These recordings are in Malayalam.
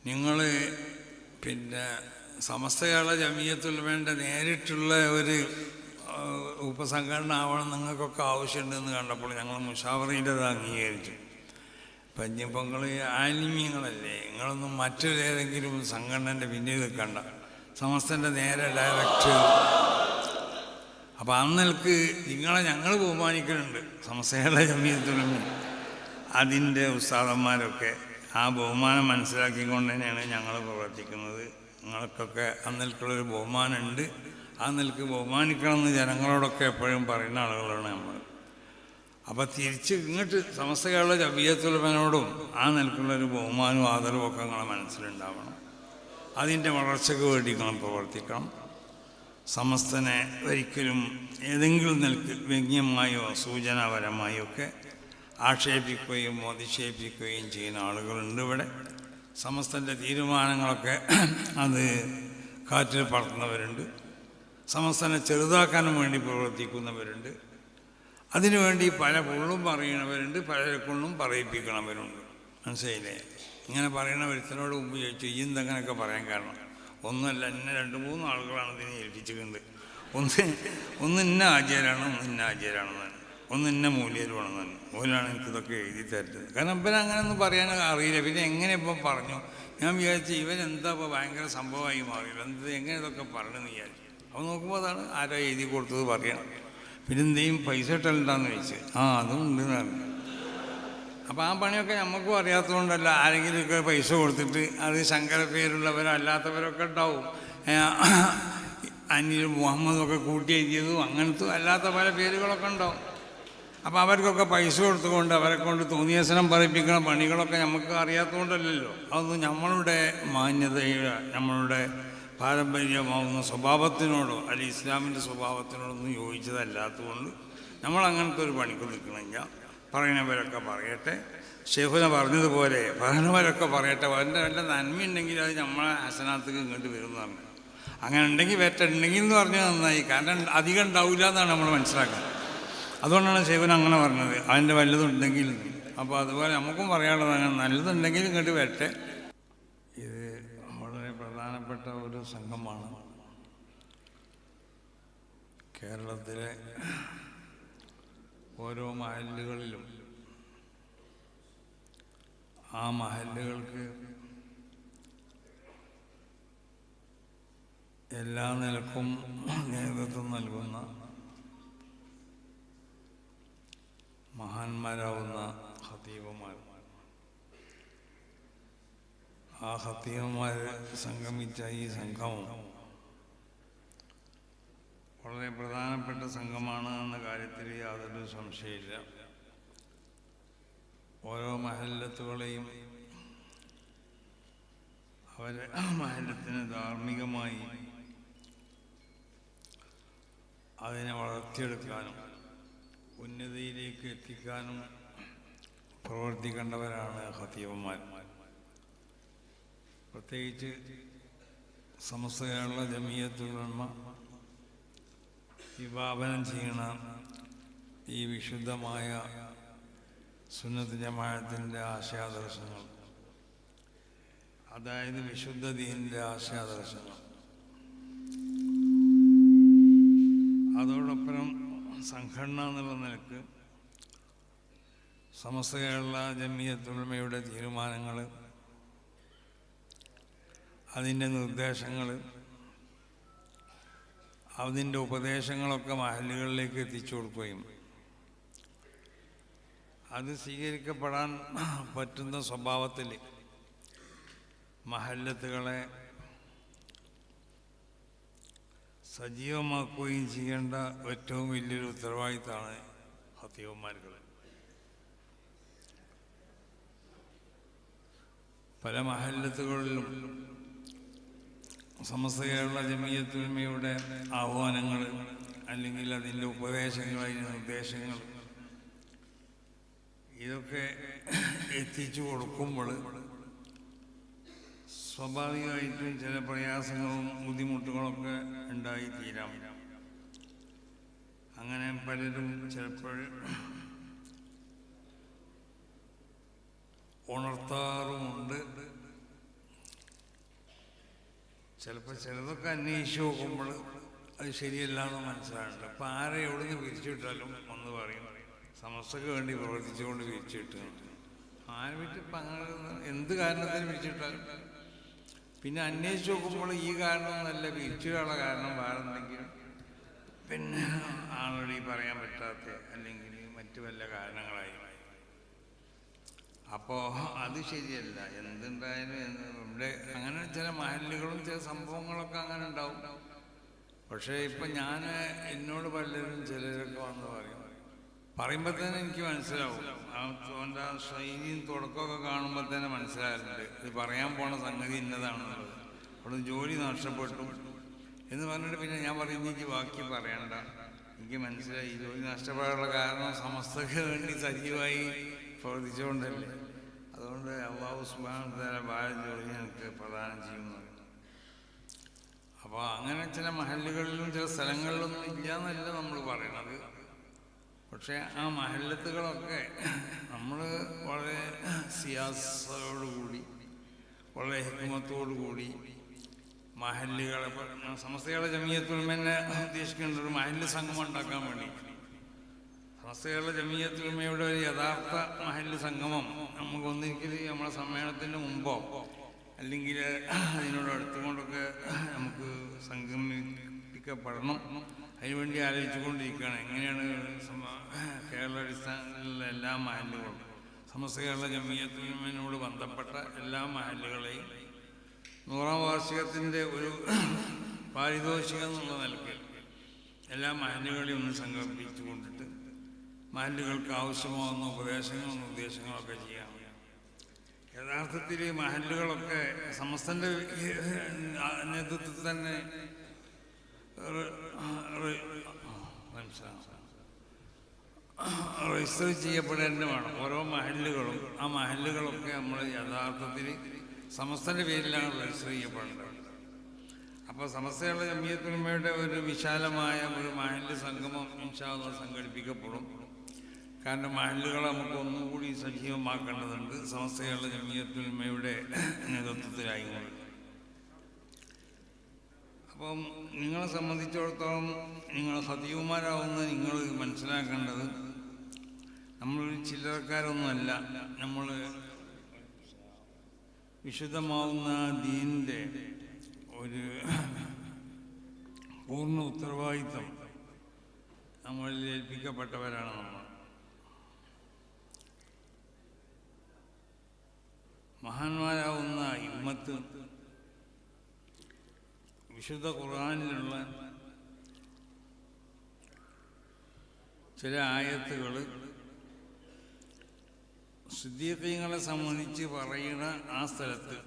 നിങ്ങൾ പിന്നെ സമസ്ത കേരള ജമിയത്തുൽ ഉലമയുടെ നേരിട്ടുള്ള ഒരു ഉപസംഘടന ആവണം നിങ്ങൾക്കൊക്കെ ആവശ്യമുണ്ടെന്ന് കണ്ടപ്പോൾ ഞങ്ങൾ മുഷാവറയിലത് അംഗീകരിച്ചു. അപ്പം ഇനിയിപ്പോൾ നിങ്ങൾ ആലിമ്യങ്ങളല്ലേ, നിങ്ങളൊന്നും മറ്റൊരേതെങ്കിലും സംഘടനൻ്റെ പിന്നിൽ നിൽക്കണ്ട, സമസ്തൻ്റെ നേരെ ഡയറക്റ്റ്. അപ്പം അന്നൽക്ക് നിങ്ങളെ ഞങ്ങൾ ബഹുമാനിക്കുന്നുണ്ട്, സമസ്ത കേരള ജമിയത്തുൽ ഉലമ അതിൻ്റെ ഉസ്താദന്മാരൊക്കെ ആ ബഹുമാനം മനസ്സിലാക്കിക്കൊണ്ട് തന്നെയാണ് ഞങ്ങൾ പ്രവർത്തിക്കുന്നത്. നിങ്ങൾക്കൊക്കെ അന്നൽക്കുള്ളൊരു ബഹുമാനമുണ്ട്, ആ നിലക്ക് ബഹുമാനിക്കണമെന്ന് ജനങ്ങളോടൊക്കെ എപ്പോഴും പറയുന്ന ആളുകളാണ് നമ്മൾ. അപ്പോൾ തിരിച്ച് ഇങ്ങോട്ട് സമസ്ത കേരള ജമിയത്തുൽ ഉലമയോടും ആ നിലക്കുള്ളൊരു ബഹുമാനവും ആദരവും ഒക്കെ നിങ്ങളെ മനസ്സിലുണ്ടാവണം. അതിൻ്റെ വളർച്ചയ്ക്ക് വേണ്ടി നിങ്ങൾ പ്രവർത്തിക്കണം. സമസ്തനെ ഒരിക്കലും ഏതെങ്കിലും നിലക്ക് വ്യംഗ്യമായോ സൂചനാപരമായോ ഒക്കെ ആക്ഷേപിക്കുകയും അധിക്ഷേപിക്കുകയും ചെയ്യുന്ന ആളുകളുണ്ട് ഇവിടെ. സമസ്തൻ്റെ തീരുമാനങ്ങളൊക്കെ അത് കാറ്റിൽ പറത്തുന്നവരുണ്ട്, സമസ്തനെ ചെറുതാക്കാനും വേണ്ടി പ്രവർത്തിക്കുന്നവരുണ്ട്, അതിനുവേണ്ടി പല പൊള്ളും പറയുന്നവരുണ്ട്, പലരെക്കൊണ്ടും പറയിപ്പിക്കണവരുണ്ട്. മനസ്സിലായില്ലേ? ഇങ്ങനെ പറയുന്ന ഒരുത്തനോട് മുമ്പ് ചോദിച്ചു ഈ എന്തെങ്ങനെയൊക്കെ പറയാൻ കാരണം, ഒന്നുമല്ല, എന്നെ 2-3 ആളുകളാണ് ഇതിനെ ഏൽപ്പിച്ചിട്ടുണ്ട്. ഒന്ന് ഇന്ന ആചാരാണ്, ഒന്ന് ഇന്ന ആചാരാണെന്നാണ്, ഒന്ന് ഇന്ന മൂല്യരുമാണെന്നാണ്. മൂലാണ് എനിക്കിതൊക്കെ എഴുതി തരുന്നത്. കാരണം ഇവൻ അങ്ങനെയൊന്നും പറയാൻ അറിയില്ല. പിന്നെ എങ്ങനെ ഇപ്പം പറഞ്ഞു? ഞാൻ വിചാരിച്ചു ഇവൻ എന്താ ഇപ്പോൾ ഭയങ്കര സംഭവമായി മാറിയില്ല, എങ്ങനെ ഇതൊക്കെ പറയണമെന്ന് വിചാരിച്ചു. അപ്പോൾ നോക്കുമ്പോൾ അതാണ് ആരോ എഴുതി കൊടുത്തത് പറയണം. പിന്നെ എന്തെങ്കിലും പൈസ ഇട്ടലുണ്ടാന്ന് ചോദിച്ചു. അതും ഉണ്ടെന്നാണ്. അപ്പോൾ ആ പണിയൊക്കെ നമുക്കും അറിയാത്തതുകൊണ്ടല്ല, ആരെങ്കിലുമൊക്കെ പൈസ കൊടുത്തിട്ട് അത് ശങ്കര പേരുള്ളവരല്ലാത്തവരൊക്കെ ഉണ്ടാവും, അനിൽ മുഹമ്മദൊക്കെ കൂട്ടി എഴുതിയതും അങ്ങനത്തെ അല്ലാത്ത പല പേരുകളൊക്കെ ഉണ്ടാവും. അപ്പോൾ അവർക്കൊക്കെ പൈസ കൊടുത്തുകൊണ്ട് അവരെ കൊണ്ട് തോന്നിയസനം പറയിപ്പിക്കുന്ന പണികളൊക്കെ നമുക്ക് അറിയാത്തതുകൊണ്ടല്ലല്ലോ. അതൊന്നും നമ്മളുടെ മാന്യതയുടെ നമ്മളുടെ പാരമ്പര്യമാവുന്ന സ്വഭാവത്തിനോടോ അല്ലെങ്കിൽ ഇസ്ലാമിൻ്റെ സ്വഭാവത്തിനോടൊന്നും യോജിച്ചതല്ലാത്തതുകൊണ്ട് നമ്മൾ അങ്ങനത്തെ ഒരു പണിക്ക് നിൽക്കണമെങ്കിൽ പറയുന്നവരൊക്കെ പറയട്ടെ. ഷെയ്ഖുന പറഞ്ഞതുപോലെ പറയുന്നവരൊക്കെ പറയട്ടെ. അവൻ്റെ വല്ല നന്മയുണ്ടെങ്കിൽ അത് നമ്മളെ ഹസനാത്തേക്ക് ഇങ്ങോട്ട് വരുന്നതാണ്. അങ്ങനെ ഉണ്ടെങ്കിൽ വെറ്റുണ്ടെങ്കിൽ എന്ന് പറഞ്ഞാൽ നന്നായി. കാരണം അധികം ഉണ്ടാവില്ല എന്നാണ് നമ്മൾ മനസ്സിലാക്കുന്നത്. അതുകൊണ്ടാണ് ഷെയ്ഖുന അങ്ങനെ പറഞ്ഞത്, അതിൻ്റെ വല്ലതുണ്ടെങ്കിൽ. അപ്പോൾ അതുപോലെ നമുക്കും പറയാനുള്ളത് അങ്ങനെ നല്ലതുണ്ടെങ്കിൽ ഇങ്ങോട്ട് വരട്ടെ. ഇത് വളരെ പ്രധാനപ്പെട്ട ഒരു സംഘമാണ്. കേരളത്തിലെ ഓരോ മഹല്ലുകളിലും ആ മഹല്ലുകൾക്ക് എല്ലാ നിലക്കും നേതൃത്വം നൽകുന്ന മഹാന്മാരാവുന്ന ഖതീബുമാർ, ആ ഖതീബുമാർ സംഗമിച്ച ഈ സംഘവും വളരെ പ്രധാനപ്പെട്ട സംഘമാണ് എന്ന കാര്യത്തിൽ യാതൊരു സംശയമില്ല. ഓരോ മഹല്ലത്തുകളെയും അവരെ മഹല്ലത്തിന് ധാർമ്മികമായി അതിനെ വളർത്തിയെടുക്കാനും ഉന്നതിയിലേക്ക് എത്തിക്കാനും പ്രവർത്തിക്കേണ്ടവരാണ് ഖതീബുമാർ. പ്രത്യേകിച്ച് സമസ്ത കേരള ജമിയത്തുൽ ഉലമ വിഭാവനം ചെയ്യുന്ന ഈ വിശുദ്ധമായ സുന്നത്ത് ജമാഅത്തിൻ്റെ ആശയാദർശങ്ങൾ, അതായത് വിശുദ്ധ ദീനിൻ്റെ ആശയാദർശങ്ങൾ, അതോടൊപ്പം സംഘടന എന്നുള്ള നിലക്ക് സമസ്ത കേരള ജമിയത്തുൽ ഉലമയുടെ തീരുമാനങ്ങൾ, അതിൻ്റെ നിർദ്ദേശങ്ങൾ, അതിൻ്റെ ഉപദേശങ്ങളൊക്കെ മഹല്ലുകളിലേക്ക് എത്തിച്ചു കൊടുക്കുകയും അത് സ്വീകരിക്കപ്പെടാൻ പറ്റുന്ന സ്വഭാവത്തിൽ മഹല്ലത്തുകളെ സജീവമാക്കുകയും ചെയ്യേണ്ട ഏറ്റവും വലിയൊരു ഉത്തരവാദിത്തമാണ് ഖതീബുമാർക്ക്. പല മഹല്ലത്തുകളിലും സമസ്ത കേരള ജമിയത്തുൽ ഉലമയുടെ ആഹ്വാനങ്ങൾ അല്ലെങ്കിൽ അതിൻ്റെ ഉപദേശങ്ങൾ, അതിൻ്റെ നിർദ്ദേശങ്ങൾ, ഇതൊക്കെ എത്തിച്ചു കൊടുക്കുമ്പോൾ സ്വാഭാവികമായിട്ടും ചില പ്രയാസങ്ങളും ബുദ്ധിമുട്ടുകളൊക്കെ ഉണ്ടായിത്തീരാം. അങ്ങനെ പലരും ചിലപ്പോൾ ഉണർത്താറുമുണ്ട്. ചിലപ്പോൾ ചിലതൊക്കെ അന്വേഷിച്ച് നോക്കുമ്പോൾ അത് ശരിയല്ല എന്ന് മനസ്സിലാകുന്നുണ്ട്. അപ്പം ആരെ എവിടുന്ന് പിരിച്ചുവിട്ടാലും ഒന്ന് പറയും സമസ്തക്ക് വേണ്ടി പ്രവർത്തിച്ചുകൊണ്ട് പിരിച്ചുവിട്ടു. ആരെ വിട്ട് ഇപ്പം അങ്ങനെ എന്ത് കാരണത്തിന് പിരിച്ചുവിട്ടാലും പിന്നെ അന്വേഷിച്ച് നോക്കുമ്പോൾ ഈ കാരണമൊന്നല്ല, പിരിച്ചുവിടാനുള്ള കാരണം വേറെ എന്തെങ്കിലും പിന്നെ ആളോട് ഈ പറയാൻ പറ്റാത്ത അല്ലെങ്കിൽ മറ്റു വല്ല കാരണങ്ങളായി. അപ്പോൾ അത് ശരിയല്ല. എന്തുണ്ടായാലും ഇവിടെ അങ്ങനെ ചില മഹല്ലുകളും ചില സംഭവങ്ങളൊക്കെ അങ്ങനെ ഉണ്ടാവും. പക്ഷേ ഇപ്പം ഞാൻ എന്നോട് പലരും ചിലരൊക്കെ വന്ന് പറയുമ്പോൾ തന്നെ എനിക്ക് മനസ്സിലാവും. അവൻ്റെ ആ ശൈലിയും തുടക്കമൊക്കെ കാണുമ്പോൾ തന്നെ മനസ്സിലാകുന്നുണ്ട് ഇത് പറയാൻ പോണ സംഗതി ഇന്നതാണെന്നുള്ളത്. അവിടെ ജോലി നഷ്ടപ്പെട്ടു എന്ന് പറഞ്ഞിട്ട് പിന്നെ ഞാൻ പറയുന്നത് എനിക്ക് ബാക്കി പറയണ്ട, എനിക്ക് മനസ്സിലായി ഈ ജോലി നഷ്ടപ്പെടാനുള്ള കാരണം സമസ്തക്ക് വേണ്ടി സജീവമായി പ്രവർത്തിച്ചുകൊണ്ടല്ലേ. അതുകൊണ്ട് അല്ലാഹു സുബ്ഹാനഹു വ തആല ഭാര്യ ജോലി എനിക്ക് പ്രദാനം ചെയ്യുന്നത്. അപ്പോൾ അങ്ങനെ ചില മഹല്ലുകളിലും ചില സ്ഥലങ്ങളിലൊന്നും ഇല്ല എന്നല്ല നമ്മൾ പറയണത്. പക്ഷേ ആ മഹല്ലത്തുകളൊക്കെ നമ്മൾ വളരെ സിയാസത്തോടുകൂടി വളരെ ഹിക്മത്തോടുകൂടി മഹല്ലുകളെ സമസ്തകളുടെ ജമിയത്തുൽ ഉലമയെ ഉദ്ദേശിക്കേണ്ട ഒരു മഹല്ല് സംഗമം ഉണ്ടാക്കാൻ വേണ്ടി സമസ്തകളുടെ ജമിയത്തുൽ ഉലമയുടെ ഒരു യഥാർത്ഥ മഹല്ല് സംഗമം നമുക്കൊന്നിരിക്കൽ നമ്മളെ സമ്മേളനത്തിന് മുമ്പോ അല്ലെങ്കിൽ അതിനോട് അടുത്തുകൊണ്ടൊക്കെ നമുക്ക് സംഗമിപ്പിക്കപ്പെടണം. അതിനുവേണ്ടി ആലോചിച്ചുകൊണ്ടിരിക്കുകയാണ് എങ്ങനെയാണ് കേരള അടിസ്ഥാനത്തിലുള്ള എല്ലാ മഹല്ലുകളും സമസ്തകളുടെ ജമിയത്തുൽ ഉലമയോട് ബന്ധപ്പെട്ട എല്ലാ മഹല്ലുകളെയും 100ാം വാർഷികത്തിൻ്റെ ഒരു പാരിതോഷികം എന്നുള്ള നിലയ്ക്ക് എല്ലാ മഹല്ലുകളെയും ഒന്ന് സംഘടിപ്പിച്ചു കൊണ്ടിട്ട് മഹല്ലുകൾക്ക് ആവശ്യമാകുന്ന ഉപദേശങ്ങളും നിർദ്ദേശങ്ങളൊക്കെ ചെയ്യാം. യഥാർത്ഥത്തിൽ മഹല്ലുകളൊക്കെ സമസ്തൻ്റെ നേതൃത്വത്തിൽ തന്നെ രജിസ്റ്റർ ചെയ്യപ്പെടേണ്ടതാണ് ഓരോ മഹല്ലുകളും. ആ മഹല്ലുകളൊക്കെ നമ്മൾ യഥാർത്ഥത്തിൽ സമസ്തൻ്റെ പേരിലാണ് രജിസ്റ്റർ ചെയ്യപ്പെടേണ്ടത്. അപ്പോൾ സമസ്തയുള്ള ജമിയത്തുൽ ഉലമയുടെ ഒരു വിശാലമായ ഒരു മഹല്ല് സംഗമം ഇൻഷാ അല്ലാഹ് സംഘടിപ്പിക്കപ്പെടും. കാരണം മഹല്ലുകളെ നമുക്ക് ഒന്നുകൂടി സജീവമാക്കേണ്ടതുണ്ട് സമസ്തയുള്ള ജമിയത്തുൽ ഉലമയുടെ നേതൃത്വത്തിലായിക്കൊണ്ട്. അപ്പം നിങ്ങളെ സംബന്ധിച്ചിടത്തോളം നിങ്ങൾ ഖതീബുമാരാവുന്ന നിങ്ങൾ മനസ്സിലാക്കേണ്ടത് നമ്മളൊരു ചില്ലറക്കാരൊന്നുമല്ല. നമ്മൾ വിശുദ്ധമാവുന്ന ദീനിൻ്റെ ഒരു പൂർണ്ണ ഉത്തരവാദിത്വം നമ്മളിൽ ഏൽപ്പിക്കപ്പെട്ടവരാണ് നമ്മൾ. മഹാന്മാരാവുന്ന ഇമ്മത്ത് വിശുദ്ധ ഖുർആനിലുള്ള ചില ആയത്തുകൾ സിദ്ദീഖീങ്ങളെ സംബന്ധിച്ച് പറയുന്ന ആ സ്ഥലത്ത്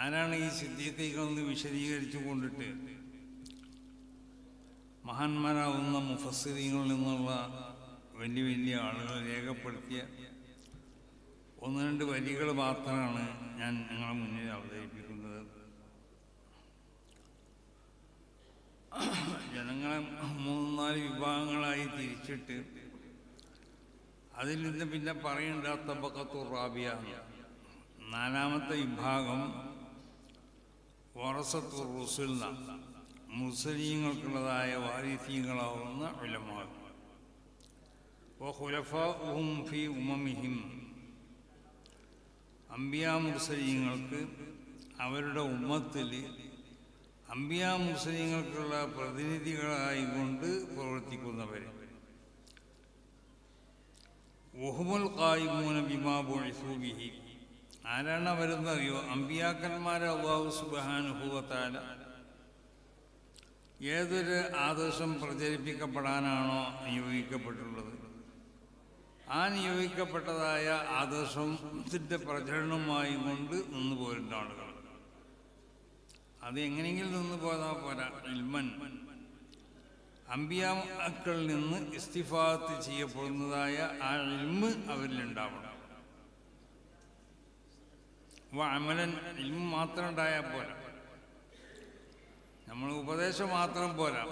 ആരാണ് ഈ സിദ്ദീഖീങ്ങളെന്ന് വിശദീകരിച്ചു കൊണ്ടിട്ട് മഹാന്മാരാവുന്ന മുഫസ്സിരീങ്ങളിൽ നിന്നുള്ള വലിയ വലിയ ആളുകൾ രേഖപ്പെടുത്തിയ 1-2 വരികൾ മാത്രമാണ് ഞാൻ നിങ്ങളെ മുന്നിൽ അവതരിപ്പിക്കുന്നത്. ജനങ്ങളെ 3-4 വിഭാഗങ്ങളായി തിരിച്ചിട്ട് അതിൽ നിന്ന് പിന്നെ പറയേണ്ട തബഖത്തു റാബിയ, 4ാമത്തെ വിഭാഗം വറസത്തു റുസുൽ, മുർസലീങ്ങൾക്കുള്ളതായ വാരിസീങ്ങളാവുന്ന ഉലമാ, വഖുലഫാഉഹും ഫീ ഉമമിഹിം, അംബിയാ മുർസലീങ്ങൾക്ക് അവരുടെ ഉമ്മത്തിൽ അംബിയാ മുർസലീങ്ങൾക്കുള്ള പ്രതിനിധികളായിക്കൊണ്ട് പ്രവർത്തിക്കുന്നവർ, വഹുമുൽ ഖായിമൂന ബിമാ ബുഇസൂ ബിഹി, ആരാണ് അവരെന്നറിയോ? അംബിയാക്കന്മാരെ അല്ലാഹു സുബ്ഹാനഹു വ തആല ഏതൊരു ആദർശം പ്രചരിപ്പിക്കപ്പെടാനാണോ നിയോഗിക്കപ്പെട്ടുള്ളത് ആ നിയോഗിക്കപ്പെട്ടതായ ആദർശത്തിൻ്റെ പ്രചരണവുമായി കൊണ്ട് നിന്ന് പോരുന്ന ആളുകൾ. അത് എങ്ങനെയെങ്കിലും നിന്ന് പോകാൻ പോരാ. ഇൽമൻ, അംബിയാക്കളിൽ നിന്ന് ഇസ്തിഫാത്ത് ചെയ്യപ്പെടുന്നതായ ആ ഇൽമ് അവരിലുണ്ടാവണം. അമലൻ, ഇൽമ് മാത്രം ഉണ്ടായാൽ പോരാ, നമ്മൾ ഉപദേശം മാത്രം പോരാ.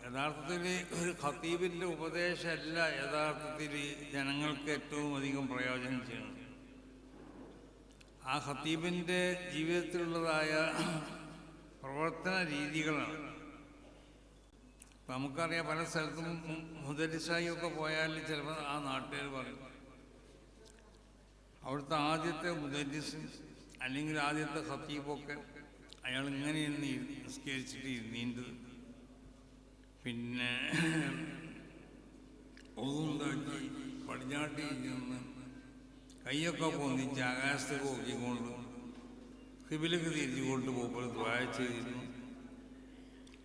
യഥാർത്ഥത്തിൽ ഒരു ഖതീബിൻ്റെ ഉപദേശമല്ല യഥാർത്ഥത്തിൽ ജനങ്ങൾക്ക് ഏറ്റവും അധികം പ്രയോജനം ചെയ്യുന്നത്. ആ ഖതീബിൻ്റെ ജീവിതത്തിലുള്ളതായ പ്രവർത്തന രീതികളാണ്. നമുക്കറിയാം, പല സ്ഥലത്തും മുദരിസായിയൊക്കെ പോയാൽ ചിലപ്പോൾ ആ നാട്ടുകാർ പറയും അവിടുത്തെ ആദ്യത്തെ മുദരിസ് അല്ലെങ്കിൽ ആദ്യത്തെ ഖത്തീബൊക്കെ അയാൾ ഇങ്ങനെയൊന്ന് നിസ്കരിച്ചിട്ട് ഇരുന്നീണ്ടത്, പിന്നെ ഒന്നുണ്ടാക്കി പടിഞ്ഞാട്ടി നിന്ന് കൈയൊക്കെ പൊന്നിച്ച് ആകാശത്തേക്ക് നോക്കിക്കൊണ്ട് ഖിബിലക്ക് തിരിച്ചുകൊണ്ട് മൂപ്പർ ദുആ ചെയ്തിരുന്നു.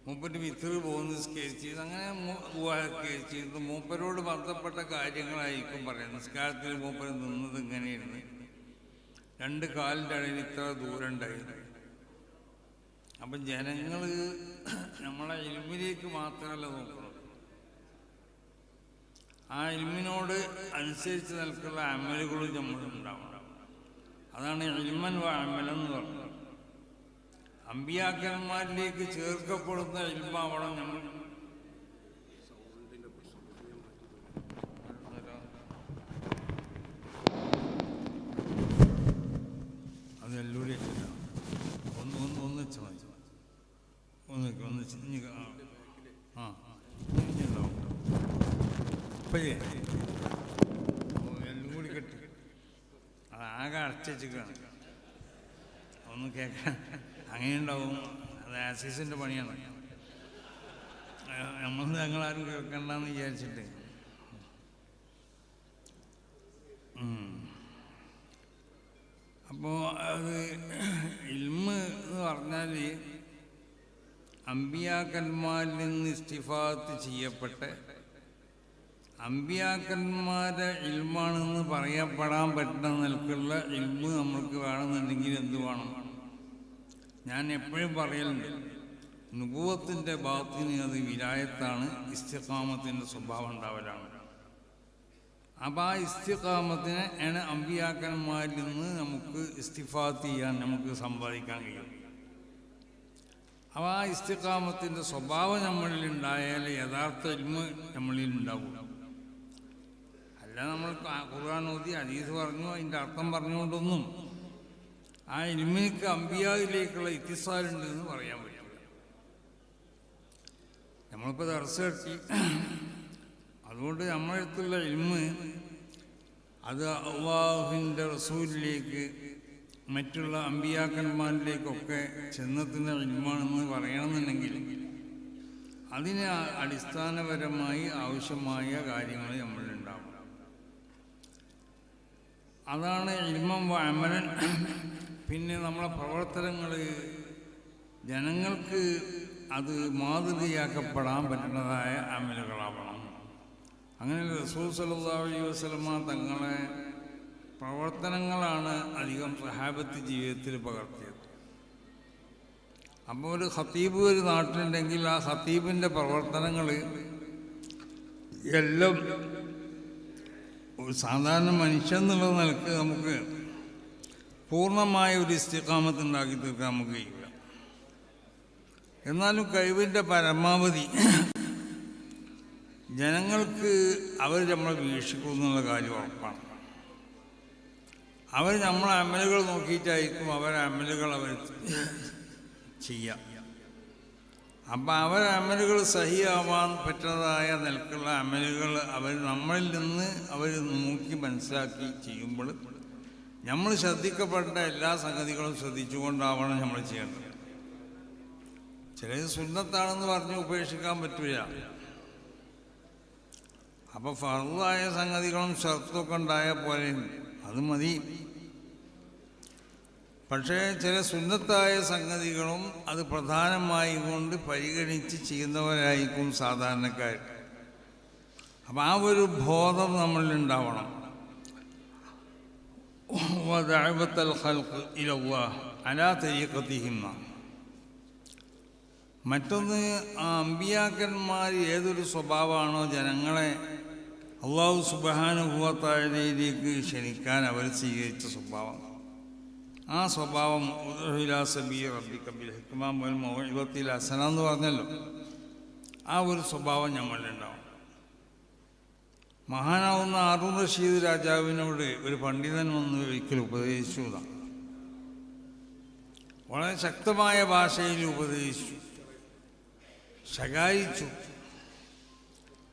മൂപ്പര് വിത്തറ് പോകുന്ന നിസ്കരിച്ചിരുന്നു. അങ്ങനെ നിസ്കരിച്ചിരുന്നു. മൂപ്പരോട് ബന്ധപ്പെട്ട കാര്യങ്ങളായിരിക്കും പറയുന്നത്. നിസ്കാരത്തിൽ മൂപ്പര് നിന്നത് ഇങ്ങനെയായിരുന്നു, രണ്ട് കാലിൻ്റെ ഇടയിൽ ഇത്ര ദൂരം ഉണ്ടായിരുന്നു. അപ്പം ജനങ്ങൾ നമ്മളെ ഇൽമിലേക്ക് മാത്രമല്ല നോക്കുന്നത്, ആ ഇൽമിനോട് അനുസരിച്ച് നിൽക്കുന്ന അമലുകളും നമ്മളുണ്ടാവണം. അതാണ് ഇൽമൻ വ അമലെന്ന് പറഞ്ഞത്. അമ്പിയാക്കന്മാരിലേക്ക് ചേർക്കപ്പെടുന്ന ഇൽമാവണം നമ്മൾ. അത് എല്ലൂരി ഒന്ന് വെച്ചാൽ മതി, ഒന്ന് ആ ഉണ്ടാവും ഇപ്പഴേ എല്ലാം കൂടി കെട്ടി അതാകെ അടച്ചാണ്. ഒന്ന് കേൾക്കാൻ അങ്ങനെ ഉണ്ടാവും. അത് ആസീസിൻ്റെ പണിയാണ്. ഞങ്ങളാരും കേൾക്കണ്ടെന്ന് വിചാരിച്ചിട്ട്. അപ്പോൾ അത് ഇൽമ് എന്ന് പറഞ്ഞാൽ അമ്പിയാക്കന്മാരിൽ നിന്ന് ഇസ്തിഫാത്ത് ചെയ്യപ്പെട്ട് അമ്പിയാക്കന്മാരെ ഇൽമാണെന്ന് പറയപ്പെടാൻ പറ്റുന്ന നിലക്കുള്ള ഇൽമ് നമ്മൾക്ക് വേണമെന്നുണ്ടെങ്കിൽ എന്ത് വേണം? ഞാൻ എപ്പോഴും പറയലുണ്ട്, നുബുവത്തിൻ്റെ ബാത്തിന് അത് വിലായത്താണ്, ഇസ്തിഖാമത്തിൻ്റെ സ്വഭാവം ഉണ്ടാവലാണ്. അപ്പോൾ ആ ഇസ്തിഖാമത്തിനെ ആണ് അമ്പിയാക്കന്മാരിൽ നിന്ന് നമുക്ക് ഇസ്തിഫാത്ത് ചെയ്യാൻ നമുക്ക് സമ്പാദിക്കാൻ കഴിയും. അപ്പോൾ ആ ഇസ്തിഖാമത്തിൻ്റെ സ്വഭാവം നമ്മളിൽ ഉണ്ടായാൽ യഥാർത്ഥ ഇൽമ് നമ്മളിൽ ഉണ്ടാവും. അല്ല നമ്മൾ ഖുർആൻ ഓതി ഹദീസ് പറഞ്ഞു അതിൻ്റെ അർത്ഥം പറഞ്ഞുകൊണ്ടൊന്നും ആ ഇൽമിക്ക് അമ്പിയായിലേക്കുള്ള ഇത്തിസാലുണ്ട് എന്ന് പറയാൻ പറ്റില്ല. നമ്മളിപ്പോൾ ദർസ് നടത്തി, അതുകൊണ്ട് നമ്മുടെ അടുത്തുള്ള ഇൽമ് അത് അല്ലാഹുവിൻ്റെ റസൂലിലേക്ക് മറ്റുള്ള അമ്പിയാക്കന്മാരിലേക്കൊക്കെ ചെന്നെത്തുന്ന ഇൽമാണെന്ന് പറയണമെന്നുണ്ടെങ്കിൽ അതിന് അടിസ്ഥാനപരമായി ആവശ്യമായ കാര്യങ്ങൾ നമ്മളിലുണ്ടാവും. അതാണ് ഇൽമം വ അമലൻ. പിന്നെ നമ്മളെ പ്രവർത്തനങ്ങൾ ജനങ്ങൾക്ക് അത് മാതൃകയാക്കപ്പെടാൻ പറ്റുന്നതായ അമലുകളാവണം. അങ്ങനെ റസൂൽ സല്ലല്ലാഹു അലൈഹി വസല്ലമ തങ്ങളെ പ്രവർത്തനങ്ങളാണ് അധികം സഹാബത്ത് ജീവിതത്തിൽ പകർത്തിയത്. അപ്പോൾ ഒരു ഖത്തീബ് ഒരു നാട്ടിലുണ്ടെങ്കിൽ ആ ഖത്തീബിൻ്റെ പ്രവർത്തനങ്ങൾ എല്ലാം ഒരു സാധാരണ മനുഷ്യൻ എന്നുള്ള നിലക്ക് നമുക്ക് പൂർണ്ണമായ ഒരു ഇസ്തിഖാമത്ത് ഉണ്ടാക്കി തീർക്കാൻ നമുക്ക് കഴിയില്ല. എന്നാലും കഴിവിൻ്റെ പരമാവധി ജനങ്ങൾക്ക് അവർ നമ്മളെ വീക്ഷിക്കും എന്നുള്ള കാര്യം ഉറപ്പാണ്. അവർ നമ്മളെ അമലുകൾ നോക്കിയിട്ടായിരിക്കും അവരെ അമലുകൾ അവർ ചെയ്യുക. അപ്പം അവരെ അമലുകൾ സഹിയാവാൻ പറ്റുന്നതായ നിലക്കുള്ള അമലുകൾ അവർ നമ്മളിൽ നിന്ന് അവർ നോക്കി മനസ്സിലാക്കി ചെയ്യുമ്പോൾ നമ്മൾ ശ്രദ്ധിക്കപ്പെട്ട എല്ലാ സംഗതികളും ശ്രദ്ധിച്ചുകൊണ്ടാവണം നമ്മൾ ചെയ്യേണ്ടത്. ചിലത് സുന്നത്താണെന്ന് പറഞ്ഞ് ഉപേക്ഷിക്കാൻ പറ്റില്ല. അപ്പോൾ ഫർളായ സംഗതികളും ഷർത്തുമൊക്കെ ഉണ്ടായ പോലെ അത് മതി. പക്ഷേ ചില സുന്നത്തായ സംഗതികളും അത് പ്രധാനമായി കൊണ്ട് പരിഗണിച്ച് ചെയ്യുന്നവരായിരിക്കും സാധാരണക്കാർ. അപ്പം ആ ഒരു ബോധം നമ്മളിലുണ്ടാവണം. വദഅവത്തൽ ഖൽഖ് ഇലല്ലാഹ് അലാ തരീഖതിഹിം. മറ്റൊന്ന്, ആ അമ്പിയാക്കന്മാർ ഏതൊരു സ്വഭാവമാണോ ജനങ്ങളെ അല്ലാഹു സുബ്ഹാനഹു വ തആലയിലേക്ക് ക്ഷണിക്കാൻ അവർ സ്വീകരിച്ച സ്വഭാവം, ആ സ്വഭാവം ഉദ്ഉ സബീല റബ്ബിക ബിൽ ഹിക്മ വൽ മൗഇദത്തിൽ ഹസന എന്ന് പറഞ്ഞല്ലോ, ആ ഒരു സ്വഭാവം നമ്മളിലുണ്ടാവും. മഹാനാവുന്ന ഹാറൂൻ റഷീദ് രാജാവിനോട് ഒരു പണ്ഡിതൻ വന്ന് ഒരിക്കൽ ഉപദേശിച്ചതാണ്. വളരെ ശക്തമായ ഭാഷയിൽ ഉപദേശിച്ചു, ശകാരിച്ചു.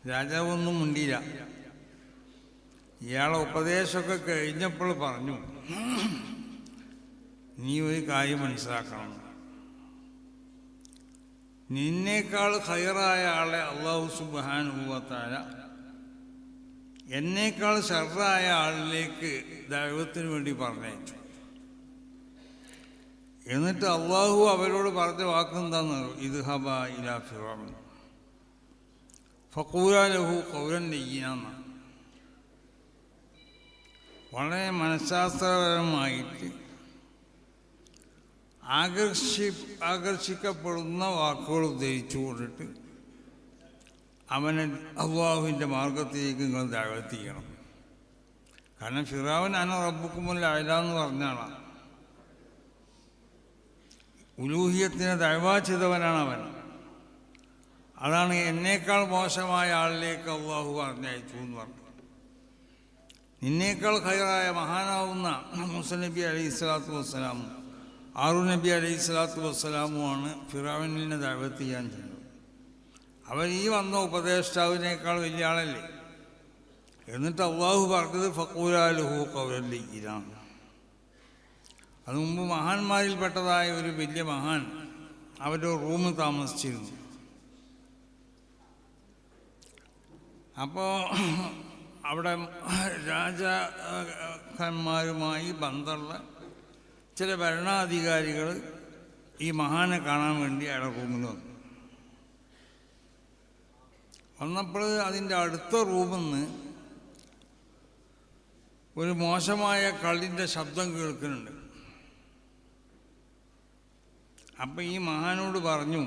രാജാവൊന്നും മുണ്ടില്ല. ഇയാളെ ഉപദേശമൊക്കെ കഴിഞ്ഞപ്പോൾ പറഞ്ഞു, നീ ഒരു കാര്യം മനസ്സിലാക്കണം, നിന്നേക്കാൾ ഖൈറായ ആളെ അല്ലാഹു സുബ്ഹാനഹു വ തആല എന്നേക്കാൾ ശർറായ ആളിലേക്ക് ദഅവത്തിന് വേണ്ടി പറഞ്ഞയച്ചു. എന്നിട്ട് അള്ളാഹു അവരോട് പറഞ്ഞ വാക്കെന്താന്ന്, ഇദ്ഹബ ഇലാ ഫിർഔൻ ഫഖൂലാ ലഹു ഖൗലൻ ലയ്യിനാ. വളരെ മനഃശാസ്ത്രപരമായിട്ട് ആകർഷിക്കപ്പെടുന്ന വാക്കുകൾ ഉദ്ധരിച്ചു കൊണ്ടിട്ട് അവനെ അള്ളാഹുവിൻ്റെ മാർഗത്തിലേക്ക് നിങ്ങൾ ദഅവത്ത് ചെയ്യണം. കാരണം ഫിർഔൻ അന റബ്ബുക്കുമുൽ അഅ്ലാ എന്ന് പറഞ്ഞ ആളാണ്. ഉലൂഹിയത്തിനെ ദഅവ ചെയ്തവനാണ് അവൻ. അതാണ് എന്നേക്കാൾ മോശമായ ആളിലേക്ക് അള്ളാഹു പറഞ്ഞയച്ചു എന്ന് പറഞ്ഞു. നിന്നേക്കാൾ ഖൈറായ മഹാനാവുന്ന മൂസ നബി അലൈഹി സ്വലാത്തു വസ്സലാമും ഹാറൂൻ നബി അലൈഹി സ്വലാത്തു വസ്സലാമുമാണ് ഫിർഔനിനെ ദഅവത്ത് ചെയ്യാൻ ചെയ്യുന്നത്. അവർ ഈ വന്ന ഉപദേഷ്ടാവിനേക്കാൾ വലിയ ആളല്ലേ. എന്നിട്ട് അള്ളാഹു പറഞ്ഞത് ഫഖൂലാ ലഹു ഖൗലൻ ലയ്യിനാ. അത് മുമ്പ് മഹാന്മാരിൽപ്പെട്ടതായ ഒരു വലിയ മഹാൻ അവരുടെ റൂമിൽ താമസിച്ചിരുന്നു. അപ്പോൾ അവിടെ രാജാക്കന്മാരുമായി ബന്ധമുള്ള ചില ഭരണാധികാരികൾ ഈ മഹാനെ കാണാൻ വേണ്ടി അയാളുടെ റൂമിൽ വന്നപ്പോൾ അതിൻ്റെ അടുത്ത റൂമിൽ നിന്ന് ഒരു മോശമായ കളിൻ്റെ ശബ്ദം കേൾക്കുന്നുണ്ട്. അപ്പം ഈ മഹാനോട് പറഞ്ഞു,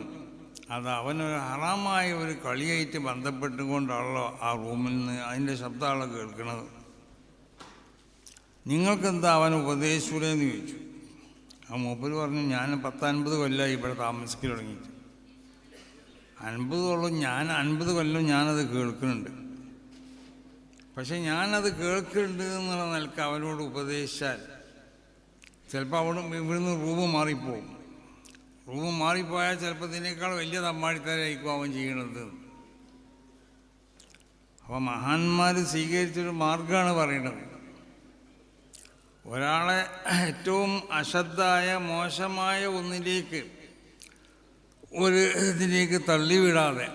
അത് അവനൊരു ഹറാമായ ഒരു കളിയായിട്ട് ബന്ധപ്പെട്ടുകൊണ്ടാണല്ലോ ആ റൂമിൽ നിന്ന് അതിൻ്റെ ശബ്ദമാണല്ലോ കേൾക്കുന്നത്. നിങ്ങൾക്കെന്താ അവൻ ഉപദേശിച്ചൂടെന്ന് ചോദിച്ചു. ആ മൂപ്പര് പറഞ്ഞു, ഞാൻ 10-50 കൊല്ലമായി ഇവിടെ താമസിക്കൽ തുടങ്ങിയിട്ട്. 50 കൊല്ലം ഞാൻ 50 കൊല്ലം ഞാനത് കേൾക്കുന്നുണ്ട്. പക്ഷെ ഞാനത് കേൾക്കുന്നുണ്ട് എന്നുള്ള നിലക്ക് അവനോട് ഉപദേശിച്ചാൽ ചിലപ്പോൾ ഇവിടുന്ന് റൂം മാറിപ്പോവും. റൂം മാറിപ്പോയാൽ ചിലപ്പോൾ ഇതിനേക്കാൾ വലിയ തമ്മാടിത്തരായിരിക്കും അവൻ ചെയ്യണത്. അപ്പോൾ മഹാന്മാർ സ്വീകരിച്ചൊരു മാർഗമാണ് പറയണത്. ഒരാളെ ഏറ്റവും അശ്രദ്ധമായ മോശമായ ഒന്നിലേക്ക് ഇതിലേക്ക് തള്ളിവിടാതെ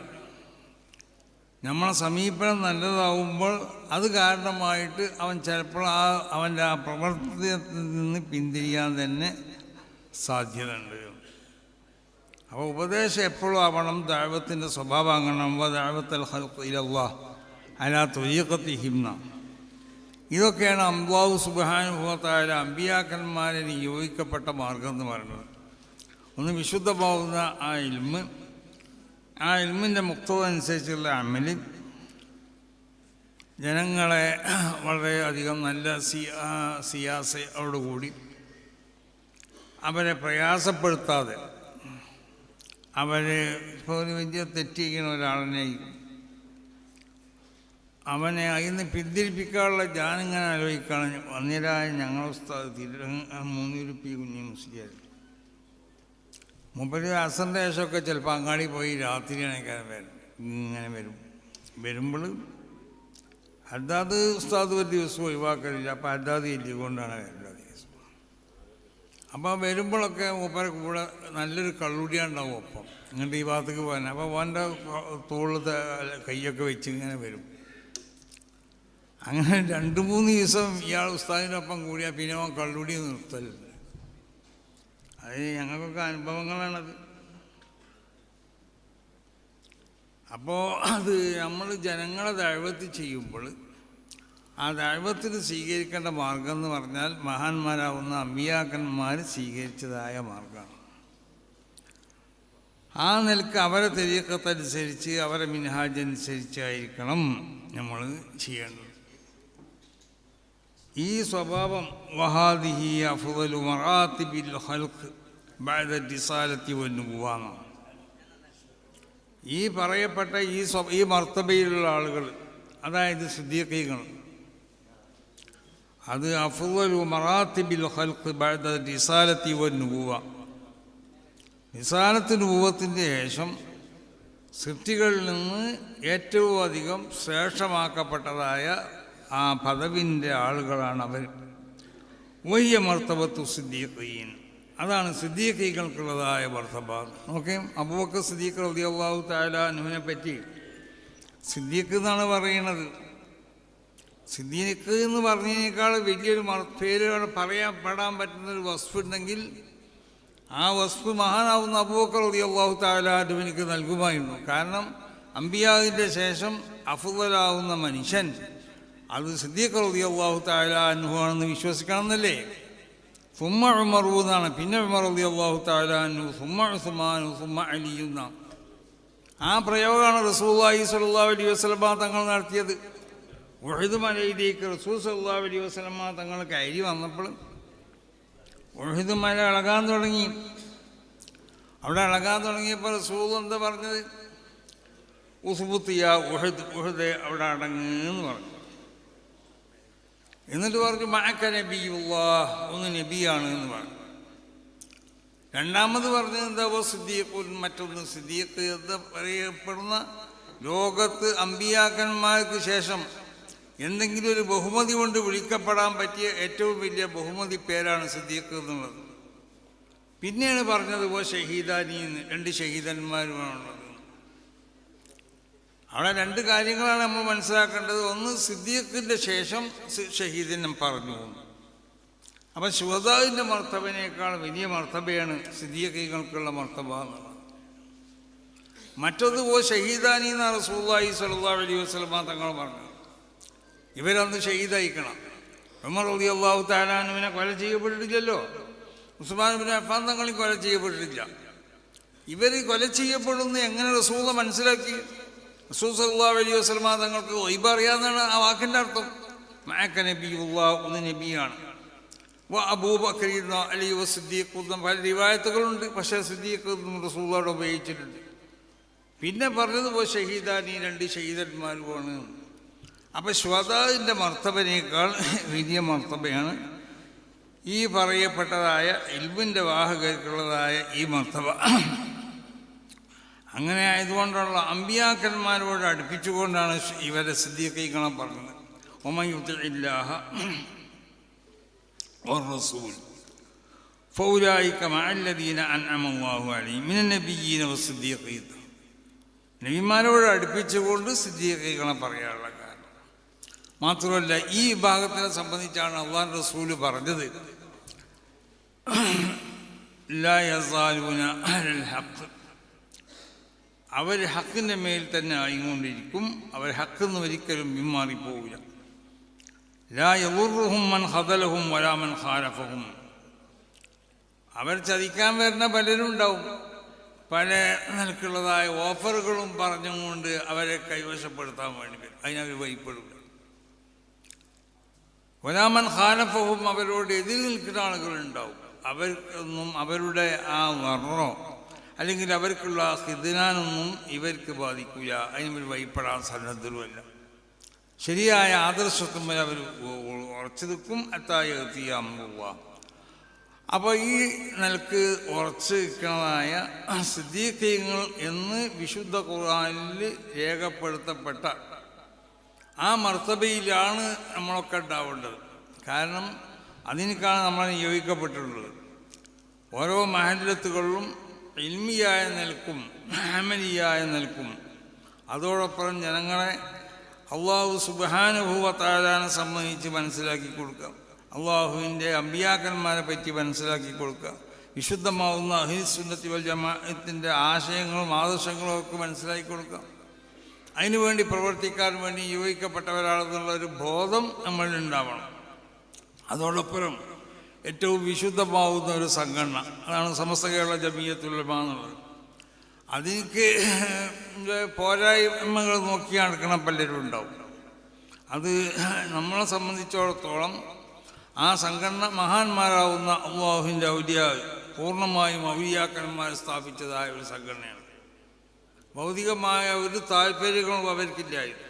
നമ്മളെ സമീപനം നല്ലതാവുമ്പോൾ അത് കാരണമായിട്ട് അവൻ ചിലപ്പോൾ അവൻ്റെ ആ പ്രവർത്തനത്തിൽ നിന്ന് പിന്തിരിയാൻ തന്നെ സാധ്യതയുണ്ട്. അപ്പോൾ ഉപദേശം എപ്പോഴും ആവണം, ദഅവത്തിൻ്റെ സ്വഭാവം അങ്ങനെ ദഅവത്തുൽ ഖൽഖ് ഇലല്ലാഹ് അലാ ത്വരീഖത്തിഹിം. ഇതൊക്കെയാണ് അല്ലാഹു സുബ്ഹാനഹു വ തആല അമ്പിയാക്കന്മാരെ നിയോഗിക്കപ്പെട്ട മാർഗം എന്ന് പറയുന്നത്. ഒന്ന് വിശുദ്ധമാവുന്ന ആ ഇൽമ്, ആ ഇൽമിൻ്റെ മുക്തത അനുസരിച്ചുള്ള അമല്, ജനങ്ങളെ വളരെയധികം നല്ല സിയാസയോടുകൂടി അവരെ പ്രയാസപ്പെടുത്താതെ, ഇപ്പോൾ ഒരു വലിയ തെറ്റ് ചെയ്യുന്ന ഒരാളിനെ അവനെ അതിന് പിന്തിരിപ്പിക്കാനുള്ള ഞാനിങ്ങനെ ആലോചിക്കുകയാണ്. വന്നിരായ ഞങ്ങൾ മൂന്നൂരുപ്പി കുഞ്ഞി മുസ്ലിയാർ മൂപ്പര് അസറിൻ്റെ ശേഷമൊക്കെ ചിലപ്പോൾ അങ്ങാടി പോയി രാത്രിയാണ് ഇങ്ങനെ വരുമ്പോൾ ഹദ്ദാദ് ഉസ്താദ് ഒരു ദിവസം ഒഴിവാക്കലില്ല. അപ്പോൾ ഹദ്ദാദ് എല്ലിക്കൊണ്ടാണ് എല്ലാ ദിവസവും. അപ്പോൾ വരുമ്പോഴൊക്കെ മൂപ്പരെ കൂടെ നല്ലൊരു കള്ളുടിയാണ്ടാവും. ഒപ്പം ഇങ്ങോട്ട് ഈ ഭാഗത്തേക്ക് പോകാൻ. അപ്പോൾ ഓൻ്റെ തോളിൽ കൈയൊക്കെ വെച്ച് ഇങ്ങനെ വരും. അങ്ങനെ 2-3 ദിവസം ഇയാൾ ഉസ്താദിനൊപ്പം കൂടിയാൽ പിന്നെ അവൻ കള്ളുടി നിർത്തലുണ്ട്. അത് ഞങ്ങൾക്കൊക്കെ അനുഭവങ്ങളാണത്. അപ്പോൾ അത് നമ്മൾ ജനങ്ങളെ ദഅവത്ത് ചെയ്യുമ്പോൾ ആ ദഅവത്തിന് സ്വീകരിക്കേണ്ട മാർഗം എന്ന് പറഞ്ഞാൽ മഹാന്മാരാവുന്ന അമ്പിയാക്കന്മാർ സ്വീകരിച്ചതായ മാർഗമാണ്. ആ നിലക്ക് അവരെ തരീഖത്തനുസരിച്ച് അവരെ മിൻഹാജ് അനുസരിച്ചായിരിക്കണം നമ്മൾ ചെയ്യേണ്ടത്. ഈ സ്വഭാവം വഹാദിഹി അഫ്ളു മറാത്തിബിൽ ഖൽഖ് ബഅദ റിസാലത്തി വന്നുബുവ്വ. ഈ പറയപ്പെട്ട ഈ മർത്തബയിലുള്ള ആളുകൾ, അതായത് സിദ്ദീഖീങ്ങൾ, അത് അഫ്ളു മറാത്തിബിൽ ഖൽഖ് ബഅദ റിസാലത്തി വന്നുബുവ്വ, റിസാലത്ത് രൂപത്തിൻ്റെ ശേഷം സൃഷ്ടികളിൽ നിന്ന് ഏറ്റവും അധികം ശ്രേഷ്ഠമാക്കപ്പെട്ടതായ ആ പദവിൻ്റെ ആളുകളാണ് അവർ. വയ്യ മർത്തബത്തു സിദ്ദീഖീൻ, അതാണ് സിദ്ദീഖീകൾക്കുള്ളതായ മർത്തബ. നോക്കേ, അബൂബക്കർ സിദ്ദീഖ് റളിയല്ലാഹു തആല അൻഹുവിനെ പറ്റി സിദ്ദീഖ് എന്നാണ് പറയുന്നത്. സിദ്ദീഖ് എന്ന് പറഞ്ഞതിനേക്കാൾ വലിയൊരു പേരുകൾ പറയാൻ പറ്റുന്നൊരു വസ്ഫുണ്ടെങ്കിൽ ആ വസ്ഫ് മഹാനാവുന്ന അബൂബക്കർ റളിയല്ലാഹു തആല അൻഹുവിന് നൽകുമായിരുന്നു. കാരണം അംബിയാവിൻ്റെ ശേഷം അഫ്ളലാവുന്ന മനുഷ്യൻ അത് സിദ്ദീഖ് റളിയല്ലാഹു തആല അൻഹു ആണെന്ന് വിശ്വസിക്കണം എന്നല്ലേ. സുമ്മ ഉമറു എന്നാണ്, പിന്നെ ഉമർ റളിയല്ലാഹു തആല അൻഹു, സുമ്മ ഉസ്മാനു, സുമ്മ അലി എന്നാണ്. ആ പ്രയോഗമാണ് റസൂലുള്ളാഹി സ്വല്ലല്ലാഹു അലൈഹി വസല്ലമ തങ്ങൾ നടത്തിയത്. ഉഹദ് മലയിലേക്ക് റസൂൽ സ്വല്ലല്ലാഹു അലൈഹി വസല്ലമ തങ്ങൾ കയറി വന്നപ്പോൾ ഉഹദ് മല ഇളകാൻ തുടങ്ങി. അവിടെ ഇളകാൻ തുടങ്ങിയപ്പോൾ റസൂൽ എന്താ പറഞ്ഞത്? ഉസ്ബുത്തിയ ഉഹദ്, ഉഹദ് അവിടെ അടങ്ങെന്ന് പറഞ്ഞു. എന്നിട്ട് പറഞ്ഞു മഅക നബിയുല്ലാഹ്, ഒന്ന് നബിയാണ് എന്ന് പറഞ്ഞു. രണ്ടാമത് പറഞ്ഞത് എന്താ? സിദ്ദീഖുൻ, മറ്റൊന്ന് സിദ്ദീഖ് എന്ന് പറയപ്പെടുന്ന ലോകത്ത് അമ്പിയാക്കന്മാർക്ക് ശേഷം എന്തെങ്കിലും ഒരു ബഹുമതി കൊണ്ട് വിളിക്കപ്പെടാൻ പറ്റിയ ഏറ്റവും വലിയ ബഹുമതി പേരാണ് സിദ്ദീഖ് എന്നുള്ളത്. പിന്നെയാണ് പറഞ്ഞത് ഷഹീദാനിന്ന്, രണ്ട് ഷഹീദന്മാരുമാണുള്ളത്. അവിടെ രണ്ട് കാര്യങ്ങളാണ് നമ്മൾ മനസ്സിലാക്കേണ്ടത്. ഒന്ന്, സിദ്ദീഖിൻ്റെ ശേഷം ഷഹീദിനെ പറഞ്ഞു. അപ്പം ശുഹദാവിൻ്റെ മർത്തബനേക്കാൾ വലിയ മർത്തബയാണ് സിദ്ദീഖീകൾക്കുള്ള മർത്തബ എന്നുള്ളത്. മറ്റൊന്ന് ഷഹീദാനി എന്ന റസൂലുള്ളാഹി സ്വല്ലല്ലാഹു അലൈഹി വസല്ലമ തങ്ങൾ പറഞ്ഞു. ഇവരന്ന് ഷഹീദായിക്കണം. ഉമർ റളിയല്ലാഹു തആല അൻഹുവിനെ കൊല ചെയ്യപ്പെട്ടിട്ടില്ലല്ലോ, ഉസ്മാൻ ഇബ്നു അഫ്ഫാൻ തങ്ങളിൽ കൊല ചെയ്യപ്പെട്ടിട്ടില്ല. ഇവർ കൊല ചെയ്യപ്പെടുന്ന എങ്ങനെ റസൂൽ മനസ്സിലാക്കി? റസൂൽ സ്വല്ലല്ലാഹു അലൈഹി വസല്ലമ തങ്ങൾക്ക് ഗൈബ് അറിയാമെന്നാണ് ആ വാക്കിൻ്റെ അർത്ഥം. മഅക നബിയുല്ലാഹ്, ഒന്ന് നബിയാണ്. അബൂബക്കർ അലി സിദ്ദീഖ് പല റിവായത്തുകളുണ്ട്, പക്ഷേ സിദ്ദീഖ് റസൂലുള്ളാഹി ഉപയോഗിച്ചിട്ടുണ്ട്. പിന്നെ പറഞ്ഞത് ഷഹീദാനി, രണ്ട് ഷഹീദന്മാരുമാണ്. അപ്പം ശുഹദാഇൻ്റെ മർത്തബനേക്കാൾ വലിയ മർത്തബയാണ് ഈ പറയപ്പെട്ടതായ ഇൽമിൻ്റെ വാഹകർക്കുള്ളതായ ഈ മർത്തബ. അങ്ങനെ ആയതുകൊണ്ടുള്ള അമ്പിയാക്കന്മാരോട് അടുപ്പിച്ചുകൊണ്ടാണ് ഇവരെ സിദ്ദീഖീങ്ങളെ പറഞ്ഞത്. വമൻ യുതിഇല്ലാഹ والرسول فأولئك مع الذين أنعم الله عليهم من النبيين والصديقين. നബിമാരോട് അടുപ്പിച്ചുകൊണ്ട് സിദ്ദീഖീങ്ങളെ പറയാനുള്ള കാരണം മാത്രമല്ല, ഈ വിഭാഗത്തിനെ സംബന്ധിച്ചാണ് അല്ലാഹു റസൂൽ പറഞ്ഞത് ലാ യസാലൂന അലൽ ഹഖ്, അവർ ഹക്കിൻ്റെ മേൽ തന്നെ ആയിക്കൊണ്ടിരിക്കും. അവർ ഹക്കിന്ന് ഒരിക്കലും പിന്മാറിപ്പോവില്ല. ലാ യദുറുഹും മൻ ഖദലഹും വലാ മൻ ഖാലഫഹും. അവർ ചതിക്കാൻ വരുന്ന പലരും ഉണ്ടാവും. പല നിലക്കുള്ളതായ ഓഫറുകളും പറഞ്ഞുകൊണ്ട് അവരെ കൈവശപ്പെടുത്താൻ വേണ്ടി വരും. അതിനവർ ഭയപ്പെടില്ല. വലാ മൻ ഖാലഫഹും, അവരോട് എതിർ നിൽക്കുന്ന ആളുകളുണ്ടാവും. അവർക്കൊന്നും അവരുടെ ആ വർണ്ണോ അല്ലെങ്കിൽ അവർക്കുള്ള ഹിദ്നാനൊന്നും ഇവർക്ക് ബാധിക്കില്ല. അതിനവർ ഭയപ്പെടാൻ സന്നദ്ധരുമല്ല. ശരിയായ ആദർശത്തുമ്പോൾ അവർ ഉറച്ചു നിൽക്കും. അത്തായ എത്തിയാമുള്ള. അപ്പോൾ ഈ നിലക്ക് ഉറച്ചു നിൽക്കുന്നതായ സിദ്ദീഖീങ്ങൾ എന്ന് വിശുദ്ധ ഖുർആനിൽ രേഖപ്പെടുത്തപ്പെട്ട ആ മർത്തബയിലാണ് നമ്മളൊക്കെ ഉണ്ടാവേണ്ടത്. കാരണം അതിനേക്കാണ് നമ്മൾ നിയോഗിക്കപ്പെട്ടിട്ടുള്ളത്. ഓരോ മഹല്ലത്തുകളിലും ഇൽമിയായ നിലക്കും അമലിയായ നിലക്കും അതോടൊപ്പം ജനങ്ങളെ അള്ളാഹു സുബ്ഹാനഹു വ തആലയെ സംബന്ധിച്ച് മനസ്സിലാക്കി കൊടുക്കുക, അള്ളാഹുവിൻ്റെ അമ്പിയാക്കന്മാരെ പറ്റി മനസ്സിലാക്കി കൊടുക്കുക, വിശുദ്ധമാവുന്ന അഹ്ലുസ് സുന്നത്തി വൽ ജമാഅത്തിൻ്റെ ആശയങ്ങളും ആദർശങ്ങളും ഒക്കെ മനസ്സിലാക്കി കൊടുക്കുക. അതിനുവേണ്ടി പ്രവർത്തിക്കാൻ വേണ്ടി നിയോഗിക്കപ്പെട്ടവരാണെന്നുള്ളൊരു ബോധം നമ്മളിലുണ്ടാവണം. അതോടൊപ്പം ഏറ്റവും വിശുദ്ധമാവുന്ന ഒരു സംഘടന, അതാണ് സമസ്ത കേരള ജമിയത്തുൽ ഉലമ എന്നുള്ളത്. അതിലേക്ക് പോരായ്മകൾ നോക്കി നടക്കണ പലരും ഉണ്ടാവും. അത് നമ്മളെ സംബന്ധിച്ചിടത്തോളം ആ സംഘടന മഹാന്മാരാവുന്ന അല്ലാഹുവിൻ്റെ ഔലിയാ, പൂർണ്ണമായും ഔലിയാക്കന്മാർ സ്ഥാപിച്ചതായ ഒരു സംഘടനയാണ്. ഭൗതികമായ ഒരു താല്പര്യങ്ങളും അവർക്കില്ലായിരുന്നു.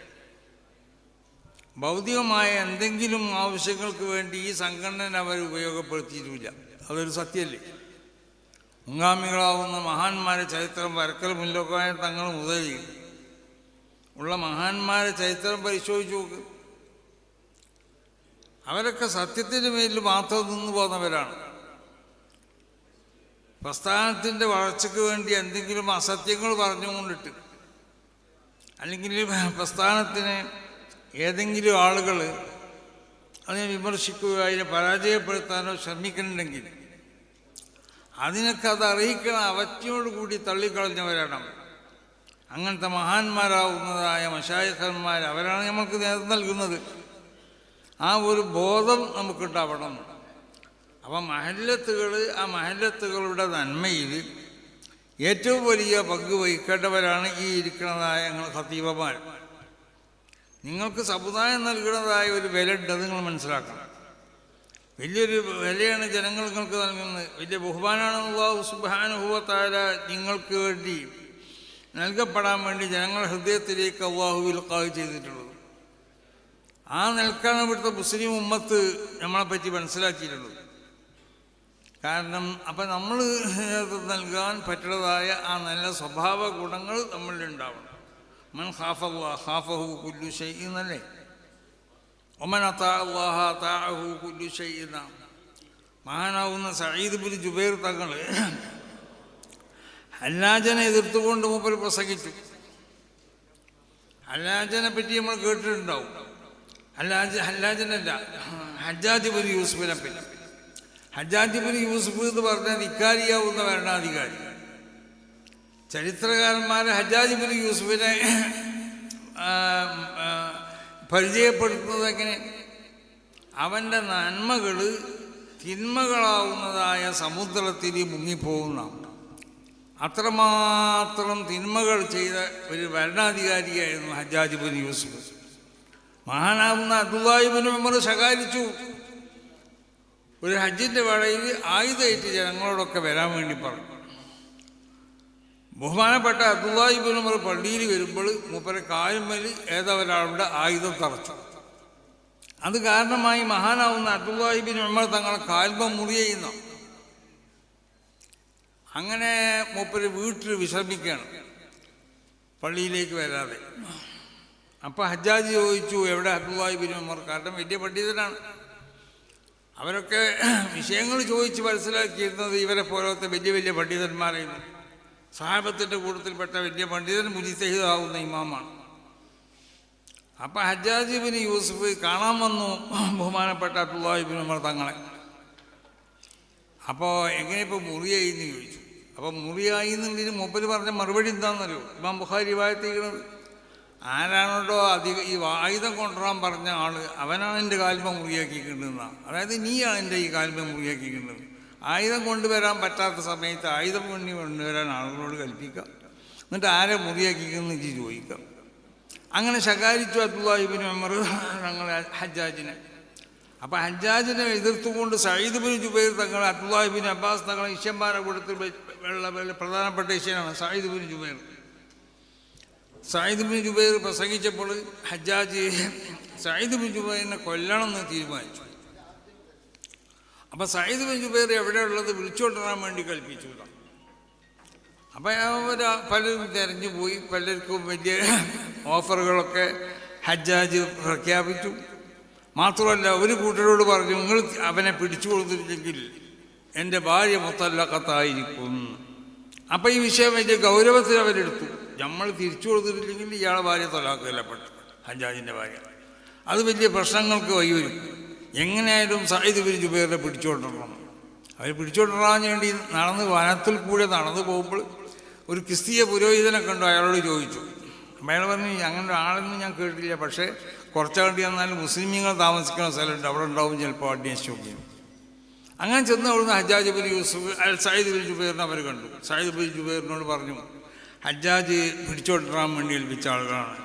ഭൗതികമായ എന്തെങ്കിലും ആവശ്യങ്ങൾക്ക് വേണ്ടി ഈ സംഘടന അവർ ഉപയോഗപ്പെടുത്തിയിട്ടില്ല. അതൊരു സത്യമല്ലേ? മുൻഗാമികളാവുന്ന മഹാന്മാരെ ചരിത്രം വരക്കൽ മുല്ലക്കായ തങ്ങൾ മുതൽ ഉള്ള മഹാന്മാരെ ചരിത്രം പരിശോധിച്ച് നോക്ക്. അവരൊക്കെ സത്യത്തിൻ്റെ മേലിൽ മാത്രം നിന്നു പോകുന്നവരാണ്. പ്രസ്ഥാനത്തിൻ്റെ വളർച്ചയ്ക്ക് വേണ്ടി എന്തെങ്കിലും അസത്യങ്ങൾ പറഞ്ഞുകൊണ്ടിട്ട് അല്ലെങ്കിൽ പ്രസ്ഥാനത്തിന് ഏതെങ്കിലും ആളുകൾ അതിനെ വിമർശിക്കുകയോ അതിനെ പരാജയപ്പെടുത്താനോ ശ്രമിക്കുന്നുണ്ടെങ്കിൽ അതിനൊക്കെ അത് അറിയിക്കണം അവജ്ഞയോടുകൂടി തള്ളിക്കളഞ്ഞവരാണ്. അങ്ങനത്തെ മഹാന്മാരാവുന്നതായ മശായിഖന്മാർ അവരാണ് നമ്മൾക്ക് നേതൃത്വം നൽകുന്നത്. ആ ഒരു ബോധം നമുക്കുണ്ടാവണം. അപ്പം മഹല്ലത്തുകൾ, ആ മഹല്ലത്തുകളുടെ നന്മയിൽ ഏറ്റവും വലിയ പങ്ക് വഹിക്കേണ്ടവരാണ് ഈ ഇരിക്കുന്നതായ ഞങ്ങൾ ഖത്തീബന്മാർ. നിങ്ങൾക്ക് സമുദായം നൽകുന്നതായ ഒരു വില ഉണ്ട്, അത് നിങ്ങൾ മനസ്സിലാക്കണം. വലിയൊരു വിലയാണ് ജനങ്ങൾ നിങ്ങൾക്ക് നൽകുന്നത്. വലിയ ബഹുമാനമാണ് അല്ലാഹു സുബ്ഹാനഹു വ തആല നിങ്ങൾക്ക് വേണ്ടി നൽകപ്പെടാൻ വേണ്ടി ജനങ്ങളുടെ ഹൃദയത്തിലേക്ക് അല്ലാഹു ഇൽഖാ ചെയ്തിട്ടുള്ളത്. ആ നിൽക്കാണ് ഇവിടുത്തെ മുസ്ലിം ഉമ്മത്ത് നമ്മളെപ്പറ്റി മനസ്സിലാക്കിയിട്ടുള്ളത്. കാരണം അപ്പം നമ്മൾ നൽകാൻ പറ്റുന്നതായ ആ നല്ല സ്വഭാവ ഗുണങ്ങൾ നമ്മളിലുണ്ടാവണം. മൻ ഖാഫല്ലാഹ ഖാഫഹു കുല്ലു ശൈഇൻ എന്നല്ലേ, ഒമൻ അതാഅ അല്ലാഹ അതാഅഹു കുല്ലു ശൈഇൻ. മഹാനാവുന്ന സഈദ് ബിൻ ജുബൈർ തങ്ങൾ ഹല്ലാജനെ എതിർത്തുകൊണ്ട് മൂപ്പർ പ്രസംഗിച്ചു. ഹല്ലാജനെ പറ്റി നമ്മൾ കേട്ടിട്ടുണ്ടാവും. ഹല്ലാജനല്ല, ഹജ്ജാജ് ബിൻ യൂസുഫിനെ പറ്റി. ഹജ്ജാജ് ബിൻ യൂസുഫ് എന്ന് പറഞ്ഞാൽ ഇക്കാരിയാവുന്ന ഭരണാധികാരി. ചരിത്രകാരന്മാരെ ഹജ്ജാജ് ബിൻ യൂസുഫിനെ പരിചയപ്പെടുത്തുന്നത് എങ്ങനെ? അവൻ്റെ നന്മകൾ തിന്മകളാവുന്നതായ സമുദ്രത്തിൽ മുങ്ങിപ്പോകുന്ന അത്രമാത്രം തിന്മകൾ ചെയ്ത ഒരു ഭരണാധികാരിയായിരുന്നു ഹജ്ജാജ് ബിൻ യൂസുഫ്. മഹാനാവുന്ന അബ്ദുല്ലാഹി ഇബ്നു ഉമർ ശകാരിച്ചു. ഒരു ഹജ്ജിൻ്റെ വേളയിൽ ആയുധമായിട്ട് ജനങ്ങളോടൊക്കെ വരാൻ വേണ്ടി പറഞ്ഞു. ബഹുമാനപ്പെട്ട അബ്ദുല്ലാഹി ഇബ്നു ഉമർ പള്ളിയിൽ വരുമ്പോൾ മൂപ്പരെ കാലുമ്മൽ ഏതൊരാളുടെ ആയുധം തറച്ചു. അത് കാരണമായി മഹാനാവുന്ന അബ്ദുല്ലാഹി ഇബ്നു ഉമർ തങ്ങളെ കാൽമ മുറിയുന്നു. അങ്ങനെ മൂപ്പര് വീട്ടിൽ വിശ്രമിക്കുകയാണ്, പള്ളിയിലേക്ക് വരാതെ. അപ്പോൾ ഹജ്ജാജ് ചോദിച്ചു, എവിടെ അബ്ദുല്ലാഹി ഇബ്നു ഉമർ? കാരണം വലിയ പണ്ഡിതനാണ്. അവരൊക്കെ വിഷയങ്ങൾ ചോദിച്ച് മനസ്സിലാക്കിയിരുന്നത് ഇവരെ പോലത്തെ വലിയ വലിയ പണ്ഡിതന്മാരായിരുന്നു. സഹാബത്തിൻ്റെ കൂട്ടത്തിൽപ്പെട്ട വലിയ പണ്ഡിതൻ മുജിത്തഹിദാവുന്ന ഇമാമാണ്. അപ്പം ഹജ്ജാജ് ബിൻ യൂസുഫ് കാണാൻ വന്നു ബഹുമാനപ്പെട്ട അബ്ദുല്ലാഹി ഇബ്നു ഉമർ തങ്ങളെ. അപ്പോൾ എങ്ങനെ ഇപ്പോൾ മുറിയായി എന്ന് ചോദിച്ചു. അപ്പം മുറിയായി എന്നുള്ളതിന് മൂപ്പര് പറഞ്ഞ മറുപടി എന്താണെന്നറിയോ? ഇമാം ബുഖാരി വായിത്തിരിക്കുന്നത്, ആരാണോ അധികം ഈ ആയുധം കൊണ്ടുവരാൻ പറഞ്ഞ ആൾ അവനാണ് എൻ്റെ കാൽമ മുറിയാക്കിയിട്ടുണ്ടെന്നാണ്. അതായത് നീയാണ് എൻ്റെ ഈ കാൽമ മുറിയാക്കിയിട്ടുള്ളത്. ആയുധം കൊണ്ടുവരാൻ പറ്റാത്ത സമയത്ത് ആയുധം കൊണ്ടുവരാൻ ആളുകളോട് കൽപ്പിക്കുക, എന്നിട്ട് ആരെ മുറിയാക്കിക്കുന്നു വെച്ച് ചോദിക്കാം. അങ്ങനെ ശകാരിച്ചു അബ്ദുല്ലാഹി ഇബ്നു ഉമർ ഞങ്ങൾ ഹജ്ജാജിനെ. അപ്പം ഹജ്ജാജിനെ എതിർത്തുകൊണ്ട് സഈദ് ബിൻ ജുബൈർ തങ്ങൾ അബ്ദുല്ലാഹി ബിൻ അബ്ബാസ് തങ്ങളെ ഇഷ്യന്മാരെ കൂട്ടത്തിൽ പ്രധാനപ്പെട്ട ഇഷ്യനാണ് Saeed bin Jubair. Saeed bin Jubair പ്രസംഗിച്ചപ്പോൾ ഹജ്ജാജ് സഈദ് ബിൻ ജുബൈറിനെ കൊല്ലണമെന്ന് തീരുമാനിച്ചു. അപ്പം സഈദ് ബിൻ ജുബൈർ എവിടെയുള്ളത് വിളിച്ചുകൊണ്ടുവരാൻ വേണ്ടി കൽപ്പിച്ചു. അപ്പം അവർ പലരും തിരഞ്ഞു പോയി. പലർക്കും വലിയ ഓഫറുകളൊക്കെ ഹജ്ജാജ് പ്രഖ്യാപിച്ചു. മാത്രമല്ല ഒരു കൂട്ടരോട് പറഞ്ഞു, നിങ്ങൾ അവനെ പിടിച്ചു കൊടുത്തില്ലെങ്കിൽ എൻ്റെ ഭാര്യ മുത്തല്ലഖത്തായിരിക്കും. അപ്പം ഈ വിഷയം വലിയ ഗൗരവത്തിൽ അവരെടുത്തു. നമ്മൾ തിരിച്ചു കൊടുത്തിട്ടില്ലെങ്കിൽ ഇയാളെ ഭാര്യ തൊലാഖ് കൊല്ലപ്പെട്ടു, ഹജ്ജാജിൻ്റെ ഭാര്യ. അത് വലിയ പ്രശ്നങ്ങൾക്ക് വഴിവരും. എങ്ങനെയായാലും സഈദ് ബിൻ ജുബൈറിനെ പിടിച്ചുകൊണ്ടിരണം. അവർ പിടിച്ചുകൊണ്ടിരാൻ വേണ്ടി നടന്ന് വനത്തിൽ കൂടെ നടന്നു പോകുമ്പോൾ ഒരു ക്രിസ്തീയ പുരോഹിതനെ കണ്ടു. അയാളോട് ചോദിച്ചു. അയാൾ പറഞ്ഞു, അങ്ങനെ ആളൊന്നും ഞാൻ കേട്ടില്ല, പക്ഷേ കുറച്ചകണ്ടി വന്നാലും മുസ്ലിമീങ്ങൾ താമസിക്കുന്ന സ്ഥലമുണ്ട്, അവിടെ ഉണ്ടാവും, ചിലപ്പോൾ അന്വേഷിച്ച് നോക്കിയും. അങ്ങനെ ചെന്ന് അവിടുന്ന് Hajjaj bin Yusuf Saeed bin ജുബൈറിനെ അവർ കണ്ടു. സഈദ് ബിൻ ജുബൈറിനോട് പറഞ്ഞു, ഹജ്ജാജ് പിടിച്ചോണ്ടിരാൻ വേണ്ടി ഏൽപ്പിച്ച ആളുകളാണ്,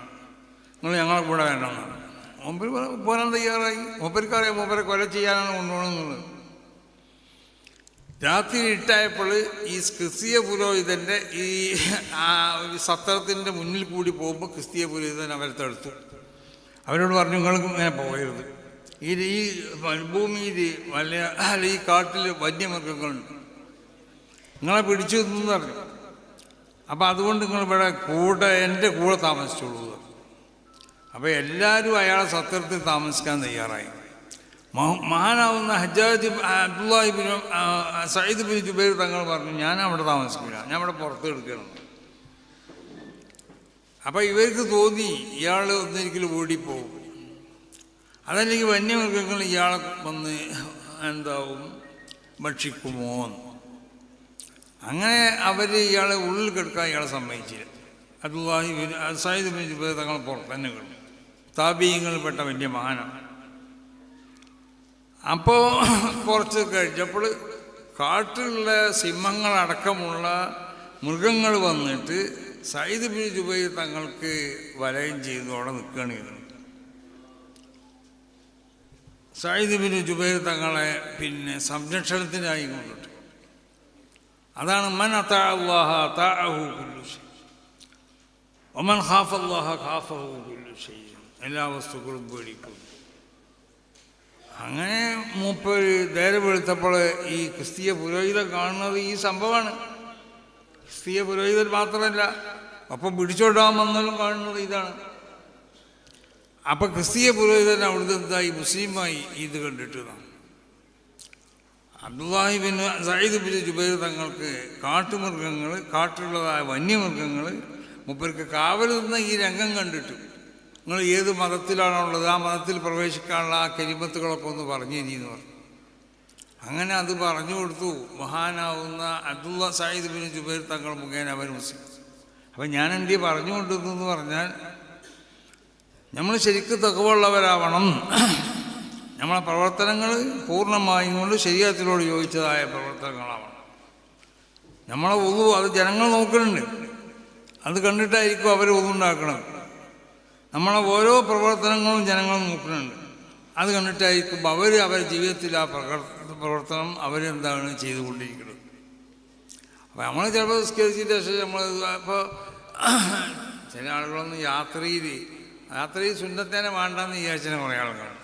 നിങ്ങൾ ഞങ്ങളെ കൂടെ വേണമെന്നാണ്. മൂപ്പർ പോരാൻ തയ്യാറായി. മൂപ്പർക്കറിയാം മൂപ്പരെ കൊല ചെയ്യാനാണ് കൊണ്ടുപോകണമെന്നുള്ളത്. രാത്രി ഇട്ടായപ്പോൾ ഈ ക്രിസ്തീയ പുരോഹിതൻ്റെ ഈ സത്രത്തിൻ്റെ മുന്നിൽ കൂടി പോകുമ്പോൾ ക്രിസ്തീയ പുരോഹിതൻ അവരെ തടുത്തു. അവരോട് പറഞ്ഞു, നിങ്ങൾക്ക് ഇങ്ങനെ പോകരുത്, ഈ മരുഭൂമിയിൽ ഈ കാട്ടിൽ വന്യമൃഗങ്ങളുണ്ട്, നിങ്ങളെ പിടിച്ചു എന്ന് പറഞ്ഞു. അപ്പം അതുകൊണ്ട് നിങ്ങൾ ഇവിടെ എൻ്റെ കൂടെ താമസിച്ചോളൂ. അപ്പോൾ എല്ലാവരും അയാളെ സത്രത്തിൽ താമസിക്കാൻ തയ്യാറായി. മഹാനാവുന്ന Hajjaj Abdullahi bin Saeed bin Jubair തങ്ങൾ പറഞ്ഞു, ഞാൻ അവിടെ താമസിക്കില്ല, ഞാൻ അവിടെ പുറത്ത് എടുക്കണം. അപ്പം ഇവർക്ക് തോന്നി ഇയാൾ ഒന്നിരിക്കലും ഓടിപ്പോവും, അതല്ലെങ്കിൽ വന്യമൃഗങ്ങൾ ഇയാളെ വന്ന് എന്താവും ഭക്ഷിക്കുമോ. അങ്ങനെ അവർ ഇയാളെ ഉള്ളിൽ കിടക്കാൻ ഇയാളെ സമ്മതിച്ചില്ല. Abdullahi bin Saeed bin Jubair തങ്ങൾ പുറത്ത് തന്നെ കിടന്നു. താബീയങ്ങളിൽപ്പെട്ട വലിയ മഹാനാണ്. അപ്പോൾ കുറച്ച് കഴിഞ്ഞപ്പോൾ കാട്ടിലുള്ള സിംഹങ്ങളടക്കമുള്ള മൃഗങ്ങൾ വന്നിട്ട് സഈദ് ബിൻ ജുബൈർ തങ്ങൾക്ക് വലയം ചെയ്ത് അവിടെ നിൽക്കുകയാണ് ചെയ്തത്. സഈദ് ബിൻ ജുബൈർ തങ്ങളെ പിന്നെ സംരക്ഷണത്തിനായി കൊണ്ടിട്ട്. അതാണ് മൻ അതാഅ അല്ലാഹ അതാഅഹു കുല്ലു ശൈ വമൻ ഖാഫ അല്ലാഹ ഖാഫഹു കുല്ലു ശൈ. എല്ലാ വസ്തുക്കളും പേടിക്കും. അങ്ങനെ മൂപ്പര് നേരം വെളുത്തപ്പോൾ ഈ ക്രിസ്തീയ പുരോഹിതൻ കാണുന്നത് ഈ സംഭവമാണ്. ക്രിസ്തീയ പുരോഹിതൻ മാത്രമല്ല, അപ്പം പിടിച്ചോണ്ടാൻ വന്നാലും കാണുന്നത് ഇതാണ്. അപ്പം ക്രിസ്തീയ പുരോഹിതൻ അവിടുത്തെ എന്തായി മുസ്ലിമായി ഇത് കണ്ടിട്ടതാണ്. Abdullahi bin Saeed bin Jubair തങ്ങൾക്ക് കാട്ടുമൃഗങ്ങൾ, കാട്ടിലുള്ളതായ വന്യമൃഗങ്ങൾ മൂപ്പർക്ക് കാവൽ നിന്ന ഈ രംഗം കണ്ടിട്ടു. നിങ്ങൾ ഏത് മതത്തിലാണുള്ളത്, ആ മതത്തിൽ പ്രവേശിക്കാനുള്ള ആ കെലിമത്തുകളൊക്കെ ഒന്ന് പറഞ്ഞു തരീന്ന് പറഞ്ഞു. അങ്ങനെ അത് പറഞ്ഞു കൊടുത്തു. മഹാനാവുന്ന അബ്ദുള്ള സഈദ് ബിൻ ജുബൈർ തങ്ങൾ മുഖേന അവർ മുസ്ലിം. അപ്പം ഞാൻ എന്തേ പറഞ്ഞു കൊണ്ടിരുന്നു പറഞ്ഞാൽ, നമ്മൾ ശരിക്കും തഖ്വയുള്ളവരാവണം. നമ്മളെ പ്രവർത്തനങ്ങൾ പൂർണ്ണമായും കൊണ്ട് ശരീഅത്തിനോട് യോജിച്ചതായ പ്രവർത്തനങ്ങളാവണം. നമ്മളെ വുളു അത് ജനങ്ങൾ നോക്കുന്നുണ്ട്, അത് കണ്ടിട്ടായിരിക്കും അവർ വുളു ഉണ്ടാക്കണം. നമ്മളെ ഓരോ പ്രവർത്തനങ്ങളും ജനങ്ങൾ നോക്കുന്നുണ്ട്, അത് കണ്ടിട്ടായിരിക്കും അവരുടെ ജീവിതത്തിൽ ആ പ്രവർത്തനം അവരെന്താണ് ചെയ്തുകൊണ്ടിരിക്കുന്നത്. അപ്പോൾ നമ്മൾ ചിലപ്പോൾ സ്കരിച്ചിട്ട് നമ്മൾ ഇപ്പോൾ ചില ആളുകളൊന്നും യാത്രയിൽ സുന്നത്തേനെ വേണ്ടെന്ന് വിചാരിച്ചാൽ കുറേ ആളുകളാണ്.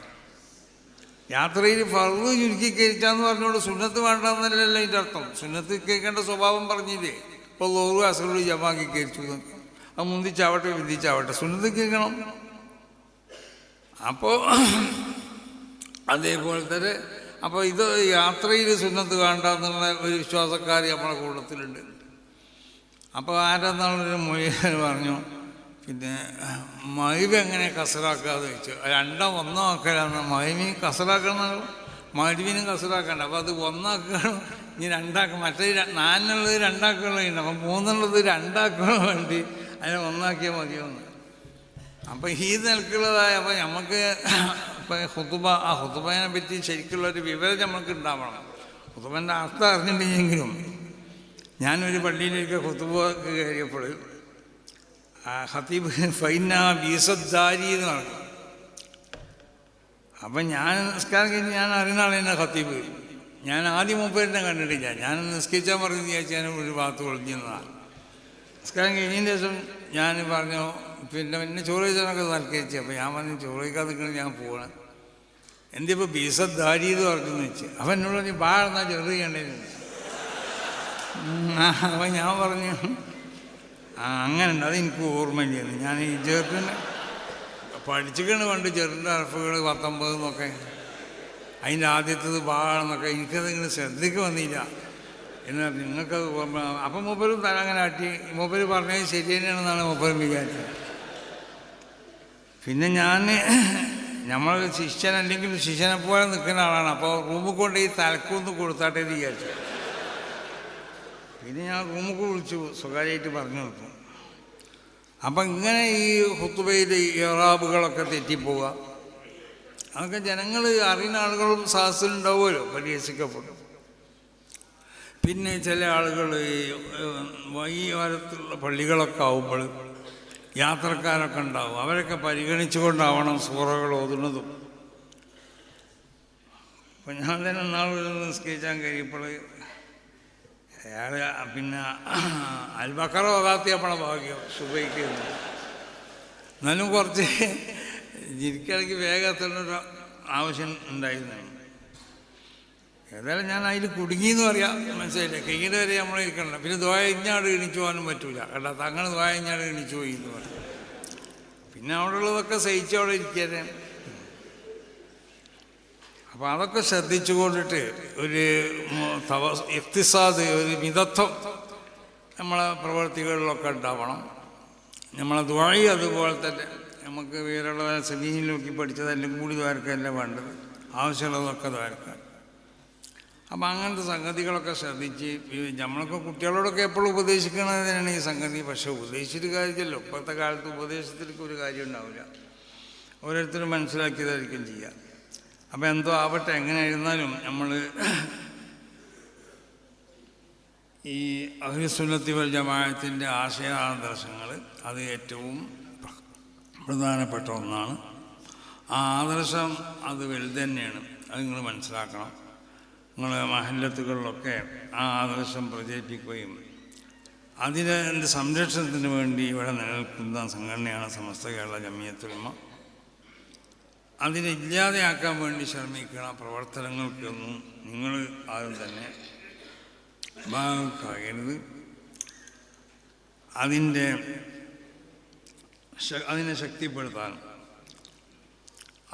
യാത്രയിൽ ഫർദ് ചുരുക്കി കഴിച്ചാന്ന് പറഞ്ഞുകൊണ്ട് സുന്നത്ത് വേണ്ടെന്നല്ലല്ലോ ഇതിൻ്റെ അർത്ഥം. സുന്നത്ത് കേൾക്കേണ്ട സ്വഭാവം പറഞ്ഞില്ലേ. ഇപ്പോൾ ലോറു അസറുകൾ ജമാക്കി കഴിച്ചു, അത് മുന്തിച്ചാവട്ടെ വിധിച്ചാവട്ടെ, സുന്നത്ത് കേൾക്കണം. അപ്പോൾ അതേപോലെ തന്നെ അപ്പോൾ ഇത് യാത്രയിൽ സുന്നത്ത് വേണ്ട എന്നുള്ള ഒരു വിശ്വാസക്കാർ നമ്മളെ കൂട്ടത്തിലുണ്ട്. അപ്പോൾ ആരെന്നാളൊരു മൊയ്യൻ പറഞ്ഞു, പിന്നെ മൈവ് എങ്ങനെ കസറാക്കാതെ വെച്ചു. രണ്ടാം ഒന്നാക്കലാന്ന് മൈവിന് കസറാക്കണം, മരുവിനും കസറാക്കണ്ട. അപ്പോൾ അത് ഒന്നാക്കണം, ഇനി രണ്ടാക്കണം. മറ്റേ 4 രണ്ടാക്കുകളുണ്ട്, അപ്പം 3 രണ്ടാക്കണം വേണ്ടി അതിനെ ഒന്നാക്കിയാൽ മതിയോന്ന്. അപ്പം ഈ നിലക്കുള്ളതായ അപ്പോൾ നമുക്ക് ഇപ്പം ഹുതുബ, ആ ഹുതുബനെ പറ്റി ശരിക്കുള്ളൊരു വിവരം നമുക്ക് ഉണ്ടാവണം. ഹുതുബൻ്റെ അർത്ഥം അറിഞ്ഞിട്ടുണ്ടെങ്കിലും ഞാനൊരു പള്ളിയിലേക്ക് ഹുതുബ കയറിയപ്പോൾ ഖതീബ് ഫൈന ബീസദ്ദാരി എന്ന് പറഞ്ഞു. അപ്പം ഞാൻ നിസ്കാരം കഴിഞ്ഞ് ഞാൻ അറിയുന്ന ആളെന്നെ ഖതീബ്. ഞാൻ ആദ്യം മൂപ്പേരിനെ കണ്ടിട്ടില്ല. ഞാൻ നിസ്കരിച്ചാൽ പറഞ്ഞു വിചാരിച്ച് ഞാൻ ഒരു ഭാഗത്ത് ഒളിഞ്ഞതാണ്. നിസ്കാരം കഴിഞ്ഞതിന് ശേഷം ഞാൻ പറഞ്ഞു, പിന്നെ ചോറ് കഴിച്ചാലൊക്കെ തൽക്കരിച്ചു. അപ്പോൾ ഞാൻ പറഞ്ഞു ചോറ് കഴിക്കാതെ നിൽക്കണം, ഞാൻ പോകണം. എൻ്റെ ഇപ്പോൾ ബീസദ്ദാരി എന്ന് പറഞ്ഞെന്ന് വെച്ച്. അപ്പം എന്നോട് പറഞ്ഞു ബാഴെന്നാൽ ചെറു ചെയ്യേണ്ടത്. അപ്പം ഞാൻ പറഞ്ഞു അങ്ങനെ ഉണ്ട്, അതെനിക്ക് ഓർമ്മയില്ല. ഞാൻ ഈ ചെറുപ്പിന് പഠിച്ചിട്ടാണ് പണ്ട് ചെറുൻ്റെ അർഫുകൾ 19 എന്നൊക്കെ, അതിൻ്റെ ആദ്യത്തേത് ബാഴെന്നൊക്കെ. എനിക്കത് ഇങ്ങനെ ശ്രദ്ധയ്ക്ക് വന്നില്ല. എന്നാൽ നിങ്ങൾക്കത് ഓർമ്മ. അപ്പം മൂപ്പരും അങ്ങനെ ആട്ടി. മൂപ്പര് പറഞ്ഞത് ശരി തന്നെയാണെന്നാണ് മൂപ്പരും വിചാരിച്ചത്. പിന്നെ നമ്മൾ ശിഷ്യൻ അല്ലെങ്കിൽ ശിഷ്യനെ പോലെ നിൽക്കുന്ന ആളാണ്. അപ്പോൾ റൂമിൽ കൊണ്ട് ഈ തലക്കൊന്ന് കൊടുത്താട്ടേ വിചാരിച്ചു. പിന്നെ ഞാൻ റൂമിൽ വിളിച്ചു സ്വകാര്യമായിട്ട് പറഞ്ഞു കൊടുത്തു. അപ്പം ഇങ്ങനെ ഈ ഖുതുബയിൽ ഇറാബുകളൊക്കെ തെറ്റിപ്പോവുക, അതൊക്കെ ജനങ്ങൾ അറിയുന്ന ആളുകളും സാഹസിലുണ്ടാവുമല്ലോ, പരിഹസിക്കപ്പെടും. പിന്നെ ചില ആളുകൾ വൈകാലത്തുള്ള പള്ളികളൊക്കെ ആവുമ്പോൾ യാത്രക്കാരൊക്കെ ഉണ്ടാവും, അവരൊക്കെ പരിഗണിച്ചുകൊണ്ടാവണം സൂറകൾ ഓതുന്നതും. അപ്പം ഞാൻ തന്നെ നാളെ നിസ്കരിച്ചാൻ കഴിയപ്പോൾ അയാൾ പിന്നെ അൽബക്കറ ഓതാത്തിയപ്പോഴാണ് ഭാഗ്യം സുബൈക്ക്. എന്നാലും കുറച്ച് ഇരിക്കണമെങ്കിൽ വേഗത്തിനൊരു ആവശ്യം ഉണ്ടായിരുന്നു. ഏതായാലും ഞാൻ അതിൽ കുടുങ്ങിയെന്ന് പറയാം, മനസ്സിലായില്ലേ? കയ്യിൽ വരെ നമ്മൾ ഇരിക്കണില്ല. പിന്നെ ദ്വായഞ്ഞാട് എണീച്ചു പോകാനും പറ്റൂല. കേട്ടോ, തങ്ങൾ ദ്വായഞ്ഞാട് എണീച്ചു പോയി എന്ന് പറയും. പിന്നെ അവിടെ ഉള്ളതൊക്കെ സഹിച്ച് അവിടെ ഇരിക്കാതെ. അപ്പം അതൊക്കെ ശ്രദ്ധിച്ചു കൊണ്ടിട്ട് ഒരു ഇഖ്തിസാദ്, ഒരു മിതത്വം നമ്മളെ പ്രവൃത്തികളിലൊക്കെ ഉണ്ടാവണം. നമ്മളെ ദുആഇ അതുപോലെ തന്നെ നമുക്ക് വേറെയുള്ള സെമീനിൽ നോക്കി പഠിച്ചതെല്ലാം കൂടി ദ്വാരക്കല്ല വേണ്ടത്, ആവശ്യമുള്ളതൊക്കെ ദ്വാരക്കാൻ. അപ്പം അങ്ങനത്തെ സംഗതികളൊക്കെ ശ്രദ്ധിച്ച് നമ്മളൊക്കെ കുട്ടികളോടൊക്കെ എപ്പോഴും ഉപദേശിക്കുന്നത് തന്നെയാണ് ഈ സംഗതി. പക്ഷെ ഉപദേശിച്ചിട്ട് കാര്യമല്ലോ, ഇപ്പോഴത്തെ കാലത്ത് ഉപദേശത്തിലേക്ക് ഒരു കാര്യം ഉണ്ടാവില്ല, ഓരോരുത്തരും മനസ്സിലാക്കിയതായിരിക്കും ചെയ്യുക. അപ്പം എന്തോ ആവട്ടെ, എങ്ങനെയായിരുന്നാലും നമ്മൾ ഈ അഹ്ലുസുന്നത്തി വൽ ജമാഅത്തിൻ്റെ ആശയാദർശങ്ങൾ അത് ഏറ്റവും പ്രധാനപ്പെട്ട ഒന്നാണ്. ആ ആദർശം അത് വലുത് തന്നെയാണ്, അത് നിങ്ങൾ മനസ്സിലാക്കണം. നിങ്ങൾ മഹല്ലത്തുകളിലൊക്കെ ആ ആദർശം പ്രചരിപ്പിക്കുകയും അതിൻ്റെ സംരക്ഷണത്തിന് വേണ്ടി ഇവിടെ നിലനിൽക്കുന്ന സംഘടനയാണ് സമസ്ത കേരള ജമിയത്തുൽ ഉലമ. അതിനെ ഇല്ലാതെയാക്കാൻ വേണ്ടി ശ്രമിക്കുന്ന പ്രവർത്തനങ്ങൾക്കൊന്നും നിങ്ങൾ ആരും തന്നെ ഭാഗമാകരുത്. അതിനെ ശക്തിപ്പെടുത്താൻ,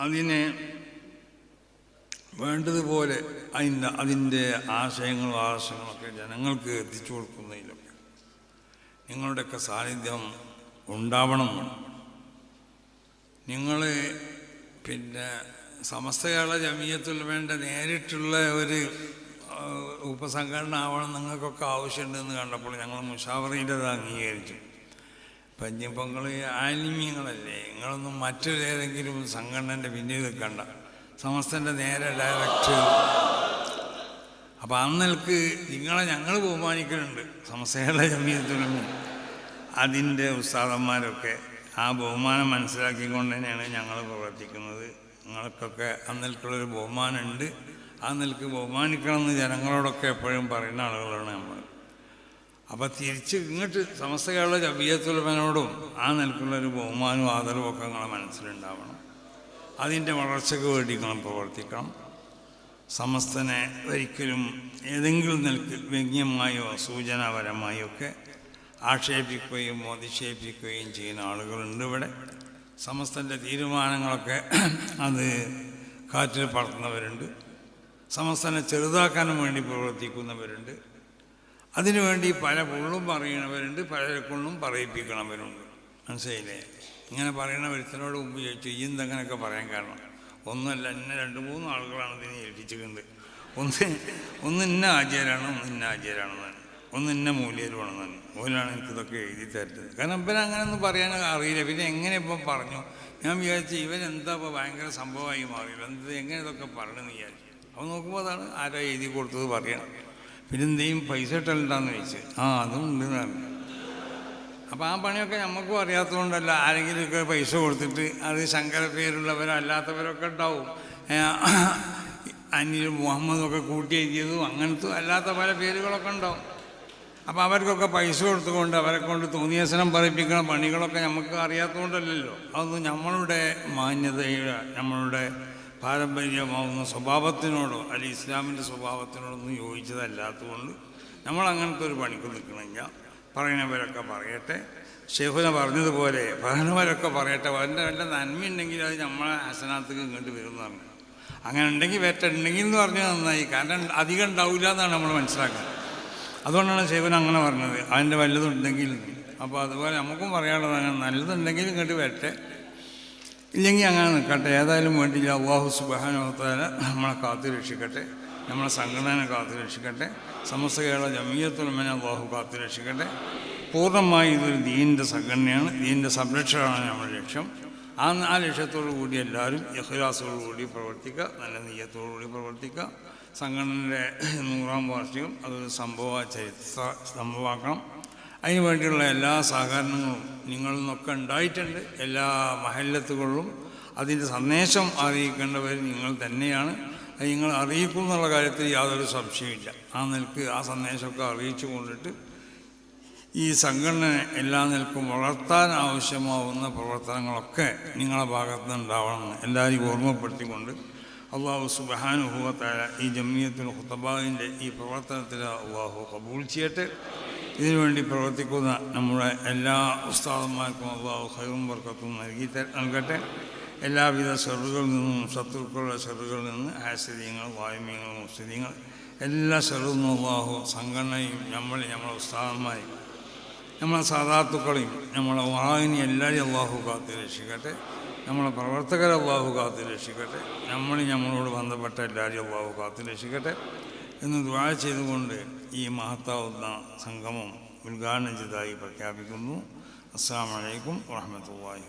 അതിനെ വേണ്ടതുപോലെ അതിൻ്റെ ആശയങ്ങളും ആദർശങ്ങളൊക്കെ ജനങ്ങൾക്ക് എത്തിച്ചു കൊടുക്കുന്നതിലൊക്കെ നിങ്ങളുടെയൊക്കെ സാന്നിധ്യം ഉണ്ടാവണമെന്ന്. നിങ്ങൾ പിന്നെ സമസ്ത കേരള ജമിയത്തുൽ ഉലമയുടെ നേരിട്ടുള്ള ഒരു ഉപസംഘടന ആവണം നിങ്ങൾക്കൊക്കെ ആവശ്യമുണ്ടെന്ന് കണ്ടപ്പോൾ ഞങ്ങൾ മുശാവറയിലത് അംഗീകരിച്ചു. ഇപ്പം ഇനിയിപ്പോൾ നിങ്ങൾ ആലിമീങ്ങളല്ലേ, നിങ്ങളൊന്നും മറ്റൊരേതെങ്കിലും സംഘടനൻ്റെ പിന്നിൽ നിൽക്കണ്ട, സമസ്തൻ്റെ നേരെ ഡയറക്റ്റ്. അപ്പം അന്നൽക്ക് നിങ്ങളെ ഞങ്ങൾ ബഹുമാനിക്കുന്നുണ്ട്, സമസ്ത കേരള ജമിയത്തുൽ ഉലമ അതിൻ്റെ ഉസ്താദന്മാരൊക്കെ ആ ബഹുമാനം മനസ്സിലാക്കിക്കൊണ്ട് തന്നെയാണ് ഞങ്ങൾ പ്രവർത്തിക്കുന്നത്. നിങ്ങൾക്കൊക്കെ അന്നൽക്കുള്ളൊരു ബഹുമാനമുണ്ട്, ആ നിലക്ക് ബഹുമാനിക്കണമെന്ന് ജനങ്ങളോടൊക്കെ എപ്പോഴും പറയുന്ന ആളുകളാണ് നമ്മൾ. അപ്പം തിരിച്ച് ഇങ്ങോട്ട് സമസ്ത കേരള ജമിയത്തുൽ ഉലമയോടും ആ നിലക്കുള്ളൊരു ബഹുമാനവും ആദരവും ഒക്കെ നിങ്ങളെ മനസ്സിലുണ്ടാവണം. അതിൻ്റെ വളർച്ചയ്ക്ക് വേണ്ടി നിങ്ങൾ പ്രവർത്തിക്കണം. സമസ്തനെ ഒരിക്കലും ഏതെങ്കിലും നിലക്ക് വ്യംഗ്യമായോ സൂചനാപരമായോ ഒക്കെ ആക്ഷേപിക്കുകയും അധിക്ഷേപിക്കുകയും ചെയ്യുന്ന ആളുകളുണ്ട് ഇവിടെ. സമസ്തൻ്റെ തീരുമാനങ്ങളൊക്കെ അത് കാറ്റിൽ പറത്തുന്നവരുണ്ട്, സമസ്തനെ ചെറുതാക്കാനും വേണ്ടി പ്രവർത്തിക്കുന്നവരുണ്ട്, അതിനുവേണ്ടി പല പൊള്ളും പറയുന്നവരുണ്ട്, പലരെക്കൊണ്ടും പറയിപ്പിക്കണവരുണ്ട്. മനസ്സിലായില്ലേ? ഇങ്ങനെ പറയുന്ന ഒരുത്തനോട് മുമ്പ് ചോദിച്ചു, ഈ എന്തെങ്ങനെയൊക്കെ പറയാൻ കാരണം? ഒന്നുമല്ല, എന്നെ 2-3 ആളുകളാണ് ഇതിനെ ഏൽപ്പിച്ചിട്ടുണ്ട്. ഒന്ന് ഇന്ന ആചാരാണ്, ഒന്ന് ഇന്ന ആചാരാണെന്ന്, ഒന്ന് ഇന്ന മൂല്യരുമാണെന്ന്. ഓലാണ് എനിക്കിതൊക്കെ എഴുതി തരുന്നത്. കാരണം ഇവൻ അങ്ങനെയൊന്നും പറയാൻ അറിയില്ല. പിന്നെ എങ്ങനെ ഇപ്പം പറഞ്ഞു? ഞാൻ വിചാരിച്ചു ഇവനെന്താ ഇപ്പോൾ ഭയങ്കര സംഭവമായി മാറിയില്ല, എങ്ങനെ ഇതൊക്കെ പറയണമെന്ന് വിചാരിച്ചു. അപ്പോൾ നോക്കുമ്പോൾ അതാണ് ആരാ എഴുതി കൊടുത്തത് പറയണം. പിന്നെ എന്തെങ്കിലും പൈസ ഇട്ടുണ്ടാന്ന് ചോദിച്ചു. അതും ഉണ്ടെന്ന് പറഞ്ഞു. അപ്പോൾ ആ പണിയൊക്കെ നമുക്കും അറിയാത്തതുകൊണ്ടല്ല, ആരെങ്കിലുമൊക്കെ പൈസ കൊടുത്തിട്ട് അത് ശങ്കര പേരുള്ളവരല്ലാത്തവരൊക്കെ ഉണ്ടാവും. അനിൽ മുഹമ്മദൊക്കെ കൂട്ടി എഴുതിയതും അങ്ങനത്തെ അല്ലാത്ത പല പേരുകളൊക്കെ ഉണ്ടാവും. അപ്പോൾ അവർക്കൊക്കെ പൈസ കൊടുത്തുകൊണ്ട് അവരെ കൊണ്ട് തോന്നിയസനം പറയിപ്പിക്കുന്ന പണികളൊക്കെ നമുക്ക് അറിയാത്തതുകൊണ്ടല്ലല്ലോ. അതൊന്നും നമ്മളുടെ മാന്യതയുടെ നമ്മളുടെ പാരമ്പര്യമാവുന്ന സ്വഭാവത്തിനോടോ അല്ലെങ്കിൽ ഇസ്ലാമിൻ്റെ സ്വഭാവത്തിനോടൊന്നും യോജിച്ചതല്ലാത്തതുകൊണ്ട് നമ്മൾ അങ്ങനത്തെ ഒരു പണിക്ക് നിൽക്കണില്ല. പറയുന്നവരൊക്കെ പറയട്ടെ, ഷെയ്ഖുന പറഞ്ഞതുപോലെ പറയുന്നവരൊക്കെ പറയട്ടെ. വല്ല നന്മയുണ്ടെങ്കിൽ അത് നമ്മളെ ഹസനാത്തേക്ക് ഇങ്ങോട്ട് വരുന്നതാണ്. അങ്ങനെ ഉണ്ടെങ്കിൽ വേറ്റുണ്ടെങ്കിൽ എന്ന് പറഞ്ഞാൽ നന്നായി. കാരണം അധികം ഉണ്ടാവില്ല എന്നാണ് നമ്മൾ മനസ്സിലാക്കുന്നത്. അതുകൊണ്ടാണ് ഷെയ്ഖുന അങ്ങനെ പറഞ്ഞത്, അതിൻ്റെ വല്ലതുണ്ടെങ്കിൽ. അപ്പോൾ അതുപോലെ നമുക്കും പറയാനുള്ളത്, അങ്ങനെ നല്ലതുണ്ടെങ്കിൽ ഇങ്ങോട്ട് വരട്ടെ, ഇല്ലെങ്കിൽ അങ്ങനെ നിൽക്കട്ടെ. ഏതായാലും വേണ്ടിയില്ല. അല്ലാഹു സുബ്ഹാനഹു വ തആല നമ്മളെ കാത്തു രക്ഷിക്കട്ടെ, നമ്മളെ സംഘടനയെ കാത്തു രക്ഷിക്കട്ടെ, സമസ്ത കേരള ജമിയത്തുൽ ഉലമയെ അല്ലാഹു കാത്തു രക്ഷിക്കട്ടെ. പൂർണ്ണമായി ഇതൊരു ദീനിൻ്റെ സംഘടനയാണ്, ദീനിൻ്റെ സംരക്ഷണമാണ് നമ്മുടെ ലക്ഷ്യം. ആ ലക്ഷ്യത്തോടു കൂടി എല്ലാവരും ഇഖ്ലാസോടുകൂടി പ്രവർത്തിക്കുക, നല്ല നിയ്യത്തോടുകൂടി പ്രവർത്തിക്കുക. സംഘടനയുടെ 100-ാം വാർഷികം അതൊരു സംഭവമാക്കണം. അതിനു വേണ്ടിയുള്ള എല്ലാ സഹകരണങ്ങളും നിങ്ങളിൽ നിന്നൊക്കെ ഉണ്ടായിട്ടുണ്ട്. എല്ലാ മഹല്ലത്തുകളിലും അതിൻ്റെ സന്ദേശം അറിയിക്കേണ്ടവർ നിങ്ങൾ തന്നെയാണ്. അത് നിങ്ങൾ അറിയിക്കും എന്നുള്ള കാര്യത്തിൽ യാതൊരു സംശയമില്ല. ആ നിലക്ക് ആ സന്ദേശമൊക്കെ അറിയിച്ചു കൊണ്ടിട്ട് ഈ സംഘടന എല്ലാ നിലക്കും വളർത്താൻ ആവശ്യമാവുന്ന പ്രവർത്തനങ്ങളൊക്കെ നിങ്ങളുടെ ഭാഗത്ത് നിന്ന് ഉണ്ടാവണമെന്ന് എല്ലാവരും ഓർമ്മപ്പെടുത്തിക്കൊണ്ട് അള്ളാഹു സുബ്ഹാനഹു വ തആല ഈ ജംഇയ്യത്തുൽ ഖുതബാഇൻ്റെ ഈ പ്രവർത്തനത്തിൽ അള്ളാഹു കബൂൽ ചെയ്യട്ടെ. ഇതിനുവേണ്ടി പ്രവർത്തിക്കുന്ന നമ്മുടെ എല്ലാ ഉസ്താദന്മാർക്കും അള്ളാഹു ഖൈറും ബർക്കത്തും നൽകട്ടെ. എല്ലാവിധ ഷർറുകളിൽ നിന്നും ശത്രുക്കളുടെ ഷർറുകളിൽ നിന്ന് ഹാസിദീങ്ങൾ, വായ്മീങ്ങൾ, മുഫ്സിദീങ്ങൾ എല്ലാ ഷർറിൽ നിന്നും അള്ളാഹു സംഘടനയും നമ്മളെ ഉസ്താദന്മാരെയും നമ്മളെ സാദാത്തുക്കളെയും നമ്മളെ വാഹിനി എല്ലാവരെയും അള്ളാഹു കാത്ത് രക്ഷിക്കട്ടെ. നമ്മളെ പ്രവർത്തകരെ അള്ളാഹു കാത്ത് രക്ഷിക്കട്ടെ. നമ്മളോട് ബന്ധപ്പെട്ട എല്ലാവരെയും അള്ളാഹു കാത്ത് രക്ഷിക്കട്ടെ എന്ന് ദുആ ചെയ്തുകൊണ്ട് ഈ മഹത്താവുന്ന സംഗമം ഉദ്ഘാടനം ചെയ്തതായി പ്രഖ്യാപിക്കുന്നു. അസ്സലാമു അലൈക്കും വറഹ്മത്തുള്ളാഹി.